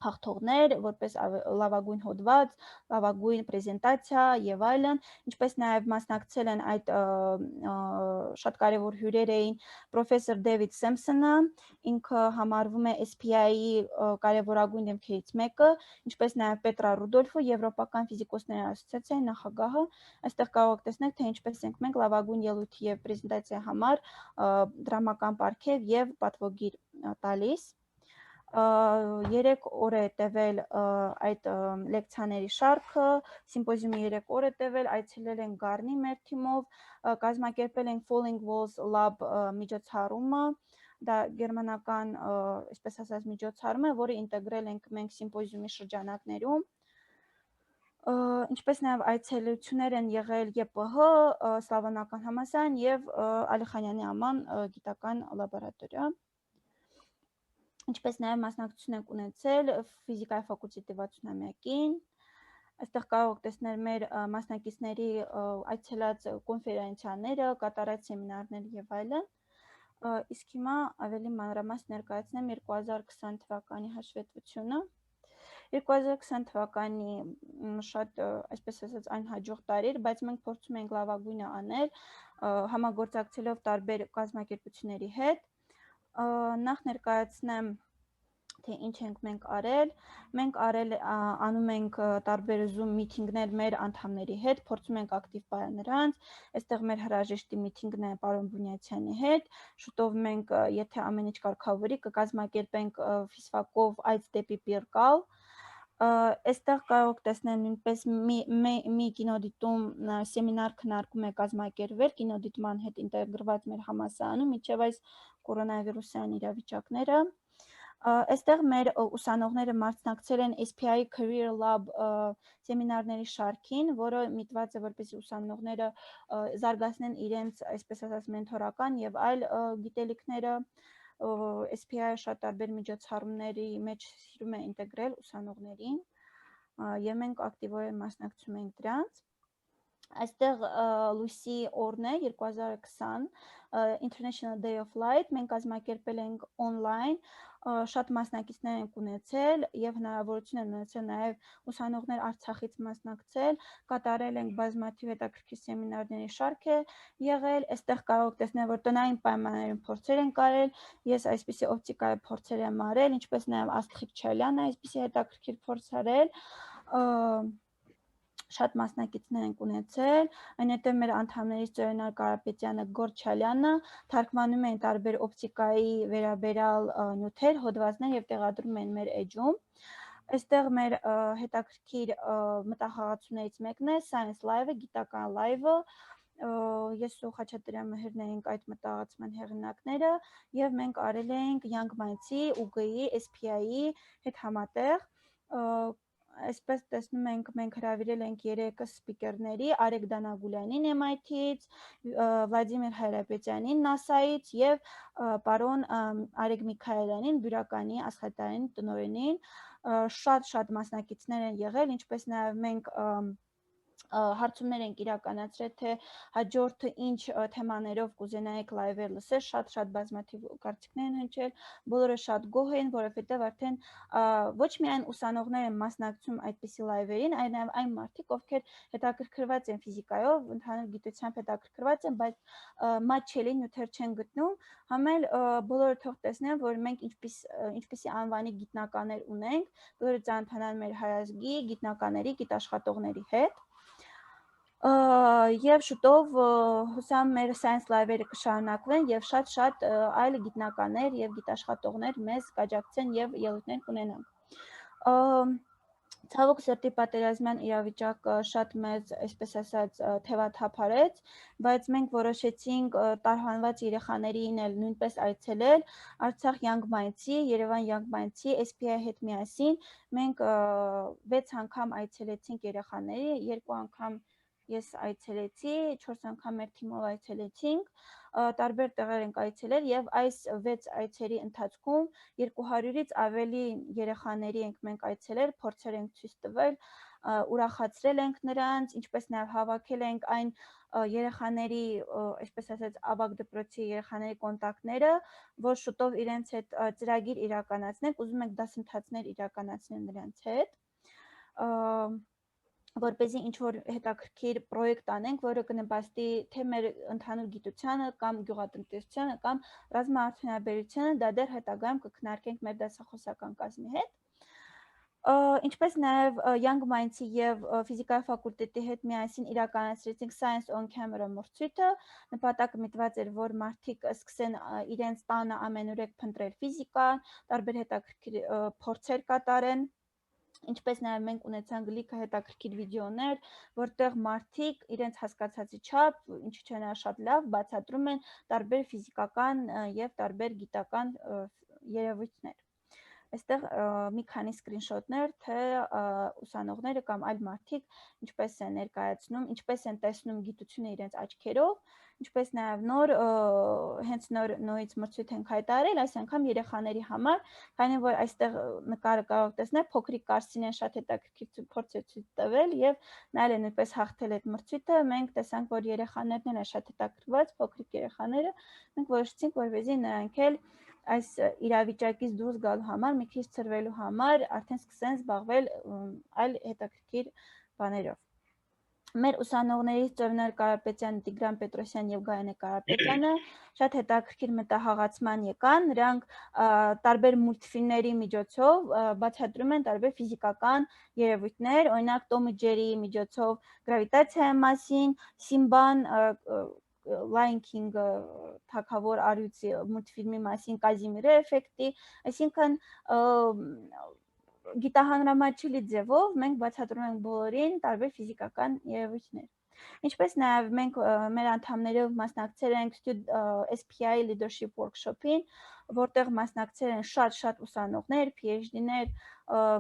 հաղթողներ, որպես լավագույն հոդված, լավագույն պրեզենտացիա եւ այլն, ինչպես նաեւ մասնակցել են այդ շատ կարեւոր հյուրեր էին պրոֆեսոր Դեվիդ Սեմփսոնը, ինքը համարվում է SPI-ի կարևորագույն դեմքերից մեկը, ինչպես նաեւ Պետրա Ռուդոլֆը, Եվրոպական ֆիզիկոսների ասոցիացիայի նախագահը։ Այստեղ կարող եք տեսնել, թե ինչպես ենք մենք լավագույն ելույթի եւ պրեզենտացիայի համար դրամական պարգև եւ պատվոգիր տալիս։ 3 օր է տևել այդ լեկցիաների շարքը, սիմպոզիումի 3 օր է տևել, այցելել ենք Գառնի մեր թիմով, կազմակերպել ենք Falling Walls Lab միջոցառումը, դա գերմանական, այսպես ասած, միջոցառում է, որը ինտեգրել ենք մենք սիմպոզիումի շրջանակներում։ Ինչպես նաև այցելություններ են եղել ԵՊՀ, Սլավոնական համալսարան եւ Ալիխանյանի աման գիտական լաբորատորիա։ Ինչպես նաև մասնակցություն ենք ունեցել ֆիզիկայի ֆակուլտետի 60-ամյակին։ Այստեղ կարող եք տեսնել մեր մասնակիցների այցելած կոնֆերենցիաները, կատարած սեմինարներ եւ այլն։ Իսկ հիմա ավելի մանրամասն ներկայացնեմ 2020 թվականի հաշվետվությունը։ 2020 թվականի շատ, այսպես ասած, անհաջող տարի էր, բայց մենք փորձում ենք լավագույնը անել, համագործակցելով տարբեր կազմակերպությունների հետ։ Նախ ներկայացնեմ, թե ինչ ենք մենք արել։ Մենք անում ենք տարբեր Zoom meeting-ներ մեր անդամների հետ, փորձում ենք ակտիվ պահել նրանց։ Այստեղ մեր հրաժեշտի meeting-ն է պարոն Բունյացյանի հետ։ Շուտով մենք, եթե ամեն ինչ կարգավորի, կկազմակերպենք ֆիզֆակով այց դեպի Պիրկալ։ Այստեղ կարող եք տեսնել նույնպես մի կինոդիտում սեմինար քննարկում է կազմակերպվել կինոդիտման հետ ինտեգրված մեր համալսարանում մինչև այս կորոնավիրուսային իրավիճակները։ Այստեղ մեր ուսանողները մասնակցել են SPI Career Lab սեմինարների շարքին, որը միտված է որպեսզի ուսանողները զարգացնեն իրենց, այսպես ասած, մենթորական եւ այլ գիտելիքները։ SPI-ը շատ տարբեր միջոցառումների մեջ սիրում է ինտեգրել ուսանողներին եւ մենք ակտիվորեն մասնակցում ենք դրանց։ Այստեղ լույսի օրն է 2020 International Day of Light, մենք կազմակերպել ենք on-line, շատ մասնակիցներ ենք ունեցել եւ հնարավորություն են ունեցել նաեւ ուսանողներ Արցախից մասնակցել, կատարել ենք բազմաթիվ հետաքրքիր սեմինարների շարք է եղել, այստեղ կարող եք տեսնել, որ տնային պայմաններում փորձեր են կարել, ես այսպիսի օպտիկայի փորձեր եմ արել, ինչպես նաեւ Աստղիկ Չալյանը այսպիսի հետաքրքիր փորձ արել, շատ մասնակիցներ ենք ունեցել, այնուհետև մեր անդամներից Ծորենալ Կարապետյանը, Գորգ Չալյանը թարգմանում են տարբեր օպտիկայի վերաբերյալ նյութեր, հոդվածներ եւ տեղադրում են մեր էջում։ Այստեղ մեր հետաքրքիր մտախաղացումներից մեկն է Science Live-ը, գիտական լայվը, ես ու Խաչատրյան Մհերն էինք այդ մտահղացման հեղինակները եւ մենք արել ենք Young Minds-ի, UG-ի, SPI-ի հետ համատեղ։ Այսպես տեսնում ենք, մենք հրավիրել ենք 3 սպիկերների, Արեգ Դանագուլյանին MIT-ից, Վլադիմիր Հայրապետյանին NASA-ից եւ պարոն Արեգ Միքայելյանին, Բյուրականի աշխարհային տնօրենին։ Շատ մասնակիցներ են եղել, ինչպես նաեւ մենք հարցումներ ենք իրականացրել, թե հաջորդը ինչ թեմաներով կուզենայիք լայվեր լսել, շատ բազմաթիվ կարծիքներ են հնչել, բոլորը շատ գոհ են, որովհետև արդեն ոչ միայն ուսանողներ են մասնակցում այդպիսի լայվերին, այլ նաև այն մարդիկ, ովքեր հետաքրքրված են ֆիզիկայով, ընդհանուր գիտությամբ հետաքրքրված են, բայց մատչելի նյութեր չեն գտնում, համել բոլորը թող տեսնեն, որ մենք ինչպիսի անվանի գիտնականներ ունենք, բոլորը ծանոթանան մեր հայազգի գիտնականների, գիտաշխատողների հետ։ Եվ շուտով հուսամ մեր science live-երը կշարունակվեն եւ շատ այլ գիտնականներ եւ գիտաշխատողներ մեզ կաջակցեն եւ ելույթներ կունենանք։ Ցավոք սրտի պատերազմյան իրավիճակը շատ մեծ, այսպես ասած, թևաթափարեց, բայց մենք որոշեցինք տարհանված երեխաներին էլ նույնպես այցելել Արցախ Young Minds-ի, Երևան Young Minds-ի SPI-ի հետ միասին մենք 6 անգամ այցելեցինք երեխաների, 2 անգամ ես այցելեցի, 4 անգամ մեր թիմով այցելեցինք, տարբեր տեղեր ենք այցելել եւ այս 6 այցերի ընթացքում 200-ից ավելի երեխաների ենք մենք այցելել, փորձեր ենք ցույց տվել, ուրախացրել ենք նրանց, ինչպես նաեւ հավաքել ենք այն երեխաների, այսպես ասած, ավագ դպրոցի երեխաների կոնտակտները, որ շուտով իրենց հետ ծրագիր իրականացնենք, ուզում ենք դասընթացներ իրականացնել նրանց հետ, որպեսզի ինչ-որ հետաքրքիր պրոյեկտ անենք, որը կնպաստի թե մեր ընդհանուր գիտությանը կամ գյուղատնտեսությանը կամ ռազմաարդյունաբերությանը, դա դեռ հետագայում կքննարկենք մեր դասախոսական կազմի հետ։ Ինչպես նաև Young Minds-ի եւ ֆիզիկայի ֆակուլտետի հետ միասին իրականացրեցինք Science on Camera մրցույթը, նպատակը միտված էր, որ մարդիկ սկսեն իրենց տանը ամենուրեք փնտրել ֆիզիկան, տարբեր հետաքրքիր փորձեր կատարեն, ինչպես նաև մենք ունեցանք լիքը հետաքրքիր վիդեոներ, որտեղ մարդիկ իրենց հասկացածի չափ, ինչի չէ նա շատ լավ, բացատրում են տարբեր ֆիզիկական եւ տարբեր գիտական երևույթներ։ Այստեղ մի քանի սկրինշոթներ, թե ուսանողները կամ այլ մարդիկ ինչպես են ներկայացնում, ինչպես են տեսնում գիտությունը իրենց աչքերով, ինչպես նաև հենց նորից մրցույթ ենք հայտարարել, այս անգամ երեխաների համար, քանի որ այստեղ նկարը կարող տեսնել, փոքրիկ Կարսինեն շատ հետաքրքիր փորձ է ցույց տվել եւ նայել են նույնպես հաղթել այդ մրցույթը, մենք տեսանք, որ երեխաներն են շատ հետաքրքրված, փոքրիկ երեխաները, մենք որոշեցինք, որպեսզի նրանք էլ այս իրավիճակից դուրս գալու համար, մի քիչ ծրվելու համար արդեն սկսեն զբաղվել այլ հետաքրքիր բաներով։ Մեր ուսանողներից Ծովնար Կարապետյանը, Տիգրան Պետրոսյանը եւ Գայանե Կարապետյանը շատ հետաքրքիր մտահղացման եկան, նրանք տարբեր մուլտֆիլմների միջոցով բացատրում են տարբեր ֆիզիկական երևույթներ, օրինակ Tom and Jerry-ի միջոցով գրավիտացիայի մասին, Սիմբան Lion King թագավոր առյուծի մուլտֆիլմի մասին Կազիմիրի էֆեկտի, այսինքն գիտահանրամատչելի ձևով մենք բացատրում ենք բոլորին տարբեր ֆիզիկական երևույթներ։ Ինչպես նաև մենք մեր անդամներով մասնակցել ենք SPI Leadership Workshop-ին, որտեղ մասնակցել են շատ ուսանողներ, PhD-ներ,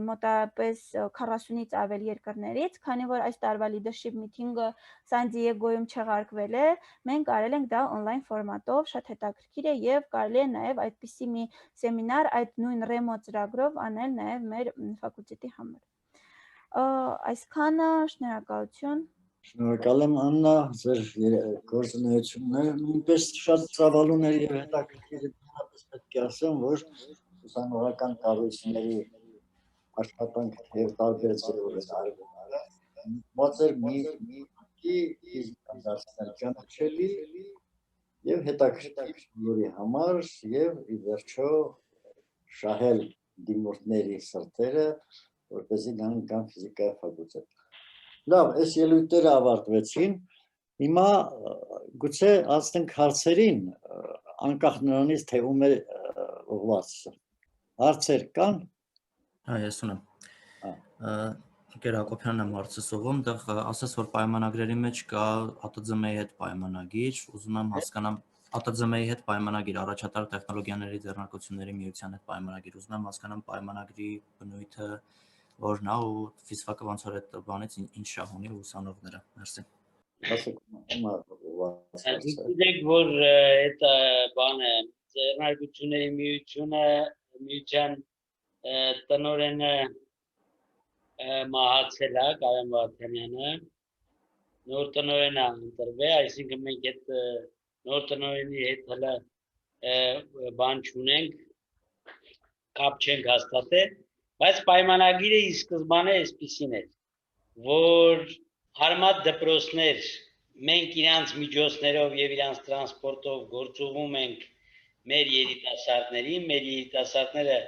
մոտավորապես 40-ից ավել երկրներից, քանի որ այս տարվա leadership meeting-ը Սան Դիեգոյում չեղարկվել է, մենք արել ենք դա on-line ֆորմատով, շատ հետաքրքիր է եւ կարելի է նաեւ այդպիսի մի սեմինար այդ նույն REMO ծրագրով անել նաեւ մեր ֆակուլտետի համար։ Այսքանը, շնորհակալություն։ Շնորհակալ եմ Աննա, ձեր գործունեությունները նույնպես շատ ծավալուն էր եւ հետաքրքիր է, պետք է ասեմ, որ ուսանողական կառույցների աշխատանք եւ տարբեր ձևով են արվում։ Մոծեր մի ֆիզիկան դարձնել ճանաչելի եւ հետաքրքիր բոլորի համար եւ ի վերջո շահել դիմորդների սրտերը, որպեսզի նրանք գան ֆիզիկայի ֆակուլտետ։ Լավ, այս ելույթները ավարտվեցին, հիմա գուցե անցնենք հարցերին, անկախ նրանից, թե ում է ուղղված։ Հարցեր կան։ Ես ունեմ։ Գեր Հակոբյանն եմ հարցը սովում, դեռ ասես, որ պայմանագրերի մեջ կա ԱՏԶՄ-ի հետ պայմանագիր, ուզում եմ հասկանամ ԱՏԶՄ-ի հետ պայմանագիր, առաջատար տեխնոլոգիաների ձեռնարկությունների միության հետ պայմանագիր, ուզում եմ հասկանամ պայմանագրի բնույթը որն է ու ֆիզիկը ոնց որ այդ բանից ինչ շահ ունի ուսանողները։ Մերսի։ Գիտեք, որ այդ բանը ձեռնարկությունների միության տնօրենը մահացել է, Կարեն Վարդանյանը, նոր տնօրեն է ընտրվել, այսինքն մենք այդ նոր տնօրենի հետ հələ բան չունենք, կապ չենք հաստատել, բայց պայմանագիրը ի սկզբանե այսպիսին է, որ հարմար դպրոցներ մենք իրանց միջոցներով եւ իրանց տրանսպորտով գործուղում ենք մեր երիտասարդներին, մեր երիտասարդները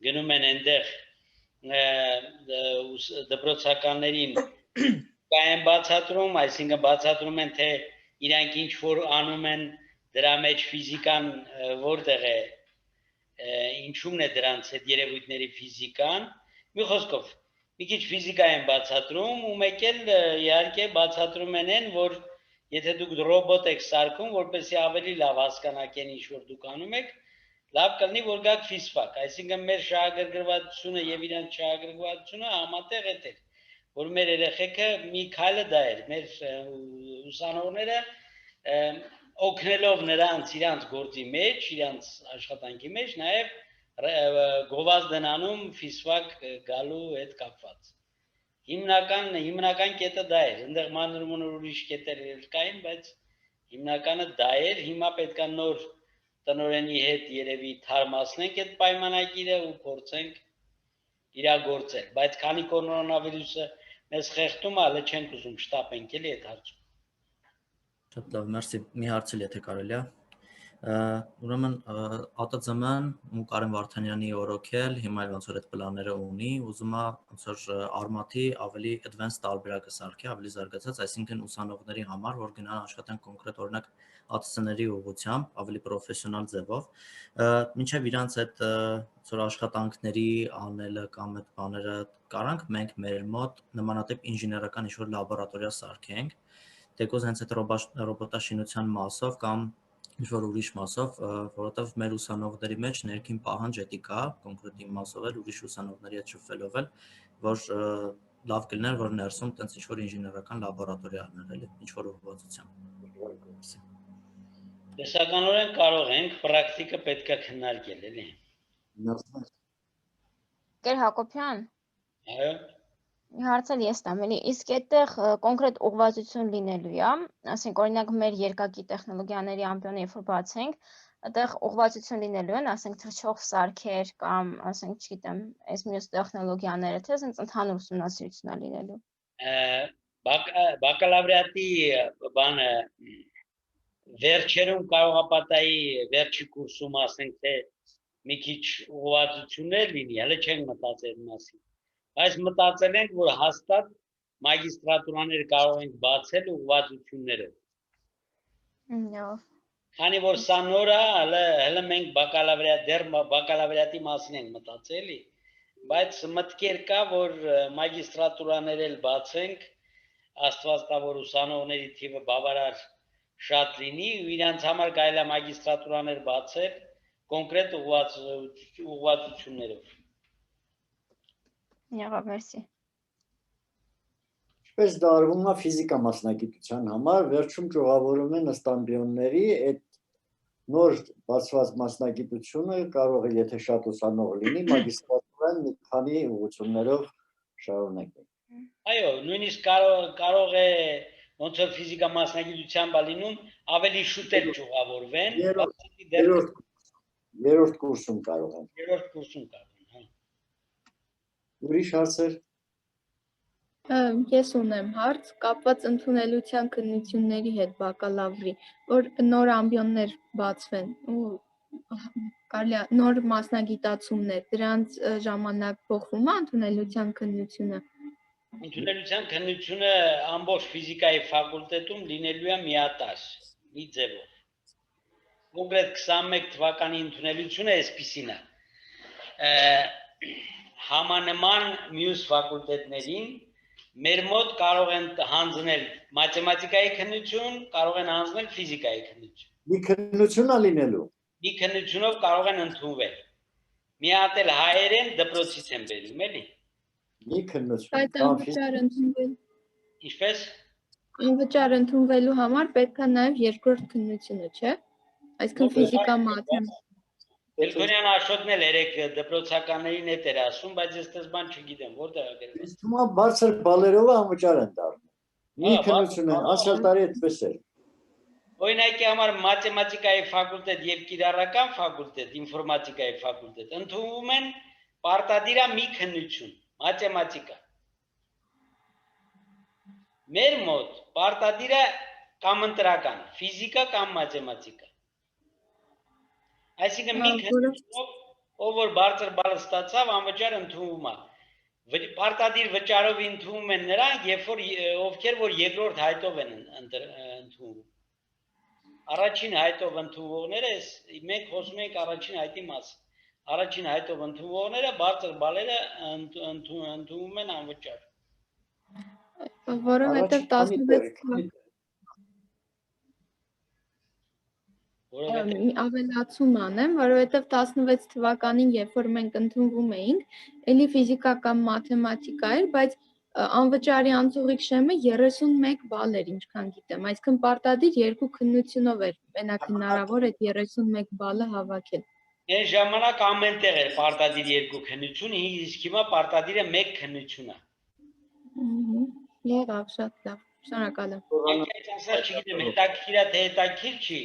գնում են այնտեղ դպրոցականներին կային բացատրում, այսինքն բացատրում են, թե իրանք ինչ որ անում են դրա մեջ ֆիզիկան որտեղ է, ինչումն է դրանց այդ երևույթների ֆիզիկան, մի խոսքով, մի քիչ ֆիզիկա են բացատրում ու մեկ էլ իհարկե բացատրում են, որ եթե դուք ռոբոտ եք սարքում, որպեսզի ավելի լավ հասկանաք ինչ որ դուք անում եք, լավ կլինի որ գաք ֆիզֆակ, այսինքն մեր շահագրգռվածությունը եւ իրանց շահագրգռվածությունը համատեղ է, որ մեր երեխեքը մի քայլը դա էր, մեր ուսանողները օգնելով նրանց իրանց գործի մեջ, իրանց աշխատանքի մեջ, նաև գովազդ դնանում ֆիզվակ գալու հետ կապված։ Հիմնական կետը դա էր, այնտեղ մանրումներ ուրիշ կետեր կային, բայց հիմնականը դա էր, հիմա պետք է նոր տնօրենի հետ երևի թարմացնենք այդ պայմանագիրը ու փորձենք իրագործել, բայց քանի կորոնավիրուսը մեզ խեղդում է, հələ չենք ուզում շտապենք էլի այդ հարցում։ Շատ լավ, մերսի, մի հարցել եթե կարելի է։ Ուրեմն ԱՏԾՄ-ն ու Կարեն Վարդանյանի օրոքել հիմա ոնց որ այդ պլանները ունի, ուզում է ոնց որ արմատի ավելի advanced տարբերակը սարքի, ավելի զարգացած, այսինքն ուսանողների համար, որ գնան աշխատեն կոնկրետ օրինակ ԱՏՑ-ների ուղղությամբ, ավելի պրոֆեսիոնալ ձևով, մինչև իրանց այդ ոնց որ աշխատանքների անելը կամ այդ բաները կարանք մենք մեր մոտ նմանատիպ ինժեներական ինչ-որ լաբորատորիա սարքենք, թեկոզ հենց այդ ռոբոտաշինության մասով կամ ինչ-որ ուրիշ մասով, որովհետև մեր ուսանողների մեջ ներքին պահանջ էդի կա, կոնկրետ մասով էլ ուրիշ ուսանողների հետ շփվելով էլ, որ լավ կլիներ, որ ներսում տենց ինչ-որ ինժեներական լաբորատորիաներ էլի, ինչ-որ ուղղվածությամբ։ Տեսականորեն կարող ենք, պրակտիկը պետք է քննարկել, էլի։ Գեր Հակոբյան, Այո։ հարցել ես տամ, էլի, իսկ այդտեղ կոնկրետ ուղղվածություն լինելու է, ասենք օրինակ մեր երկակի տեխնոլոգիաների ամբիոնը երբ որ բացենք, այդտեղ ուղղվածություն լինելու են, ասենք թռչող սարքեր կամ ասենք, չգիտեմ, այս մյուս տեխնոլոգիաները, թե ասենք ընդհանուր ուսումնասիրություն է լինելու։ Բակալավրիատի բանը վերջերում կարող է պատահի վերջի կուրսում ասենք թե մի քիչ ուղղվածություններ լինի, հələ չենք մտածել մասին։ Այս մտածել ենք, որ հաստատ մագիստրատուրաներ կարող ենք բացել ուղղվածությունները։ Քանի որ սա նոր է, հələ մենք բակալավրիատի մասին ենք մտածել, բայց մտքեր կա, որ մագիստրատուրաներ էլ բացենք, Աստված տա, որ ուսանողների թիվը բավարար շատ լինի, ու իրանց համար կարելի է մագիստրատուրաներ բացել կոնկրետ ուղղվածություններով։ Եղավ, մերսի։ Ինչպես դա արվում է ֆիզիկա մասնագիտության համար, վերջում ճյուղավորում են ըստ ամբիոնների, այդ նոր բացված մասնագիտությունը կարող է, եթե շատ ուսանող լինի, մագիստրատուրան մի քանի ուղղություններով շարունակել։ Այո, նույնիսկ կարող է ոնց որ ֆիզիկա մասնագիտությամբ լինում, ավելի շուտ էլ ճյուղավորվեն, երրորդ կուրսում կարող են։ Երրորդ կուրսում կարող են, հա։ Ուրիշ հարցեր։ Ես ունեմ հարց կապված ընդունելության քննությունների հետ բակալավրի, որ նոր ամբիոններ բացվեն ու կարելի է նոր մասնագիտացումներ, դրանց ժամանակ փոխվում է ընդունելության քննությունը։ Ընդունելության քննությունը ամբողջ ֆիզիկայի ֆակուլտետում լինելու է միատար, մի ձևով։ Կոնկրետ 21 թվականի ընդունելությունը այսպիսին է։ Համանման մյուս ֆակուլտետներին մեր մոտ կարող են հանձնել մաթեմատիկայի քննություն, կարող են հանձնել ֆիզիկայի քննություն։ Մի քննություն է լինելու։ Մի քննությունով կարող են ընդունվել։ Մի հատ էլ հայերեն դպրոցից են բերում, էլի։ Մի քննություն։ Բայց անվճար ընդունվել։ Ինչպես։ Անվճար ընդունվելու համար պետք է նաև երկրորդ քննությունը, չէ՞։ Այսինքն ֆիզիկա, մաթեմատիկա։ Էլքոնյան Աշոտն էլ երեք դպրոցականներին հետ էր ասում, բայց ես դες բան չգիտեմ, որտեղ է գրված։ Իսկ հիմա բարձր բալերով անվճար են դառնում։ Մի քննություն է, անցյալ տարի այդպես էր։ Օրինակի համար մաթեմատիկայի ֆակուլտետ եւ կիրառական ֆակուլտետ, ինֆորմատիկայի ֆակուլտետ ընդունվում են պարտադիրա մի քննություն, մաթեմատիկա։ Մեր մոտ պարտադիրա կամ ընտրական, ֆիզիկա կամ մաթեմատիկա։ Այսինքն մի քննությունով ով որ բարձր բալ ստացավ, անվճար ընդունվում է։ Պարտադիր վճարով ընդունվում են նրանք, ովքեր որ երկրորդ հայտով են ընդունվում։ Առաջին հայտով ընդունվողները, մենք խոսում ենք առաջին հայտի մասին։ Առաջին հայտով ընդունվողները բարձր բալերը ընդունվում են անվճար։ Որովհետև 16 ավելացում անեմ, որովհետև 16 թվականին, երբ որ մենք ընդունվում էինք, էլի ֆիզիկա կամ մաթեմատիկա էր, բայց անվճարի անցողիկ շեմը 31 բալ էր, ինչքան գիտեմ, այսինքն պարտադիր երկու քննությունով էր մենակ հնարավոր այդ 31 բալը հավաքել։ Այն ժամանակ ամենտեղ էր պարտադիր երկու քննություն, իսկ հիմա պարտադիրը մեկ քննություն է։ Եղավ, շատ լավ, շնորհակալ եմ։ Չգիտեմ, հետաքրքիր է թե հետաքրքիր չի,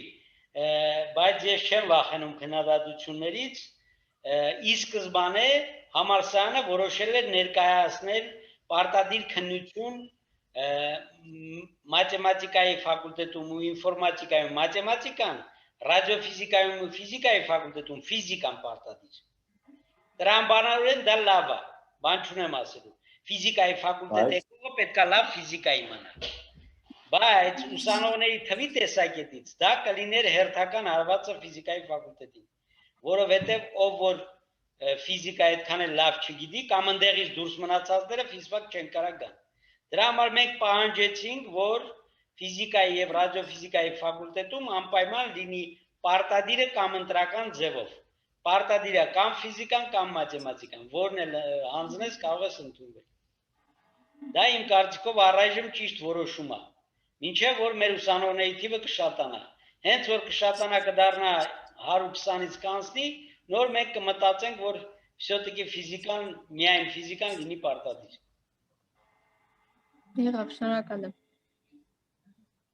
բայց ես չեմ վախենում քննադատություններից, ի սկզբանե համալսարանը որոշել էր ներկայացնել պարտադիր քննություն մաթեմատիկայի ֆակուլտետում ու ինֆորմատիկայում մաթեմատիկան, ռադիոֆիզիկայում ու ֆիզիկայի ֆակուլտետում ֆիզիկան պարտադիր։ Դրան բանալորեն դա լավ է, բան չունեմ ասելու։ Ֆիզիկայի ֆակուլտետ եկողը պետք է լավ ֆիզիկա իմանա։ Բայց ուսանողների թվի տեսակետից դա կլիներ հերթական հարվածը ֆիզիկայի ֆակուլտետին, որովհետև ով որ ֆիզիկա այդքան էլ լավ չգիտի կամ ընդեղից դուրս մնացածները ֆիզֆակ չեն կարող գան։ Դրա համար մենք պահանջեցինք, որ ֆիզիկայի եւ ռադիոֆիզիկայի ֆակուլտետում անպայման լինի պարտադիրը կամ ընտրական ձևով։ Պարտադիրը կամ ֆիզիկան կամ մաթեմատիկան, որն էլ հանձնես կարող ես ընդունվել։ Դա իմ կարծիքով առայժմ ճիշտ որոշում է։ Մինչև որ մեր ուսանողների թիվը կշատանա։ Հենց որ կշատանա կդառնա 120-ից կանցնի, նոր մենք կմտածենք, որ все-таки ֆիզիկան, միայն ֆիզիկան լինի պարտադիր։ Եղավ, շնորհակալ եմ։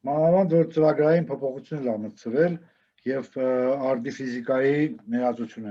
Մանավանդ որ ծրագրային փոփոխություն լավ մտցրել եւ արդի ֆիզիկայի ներածություն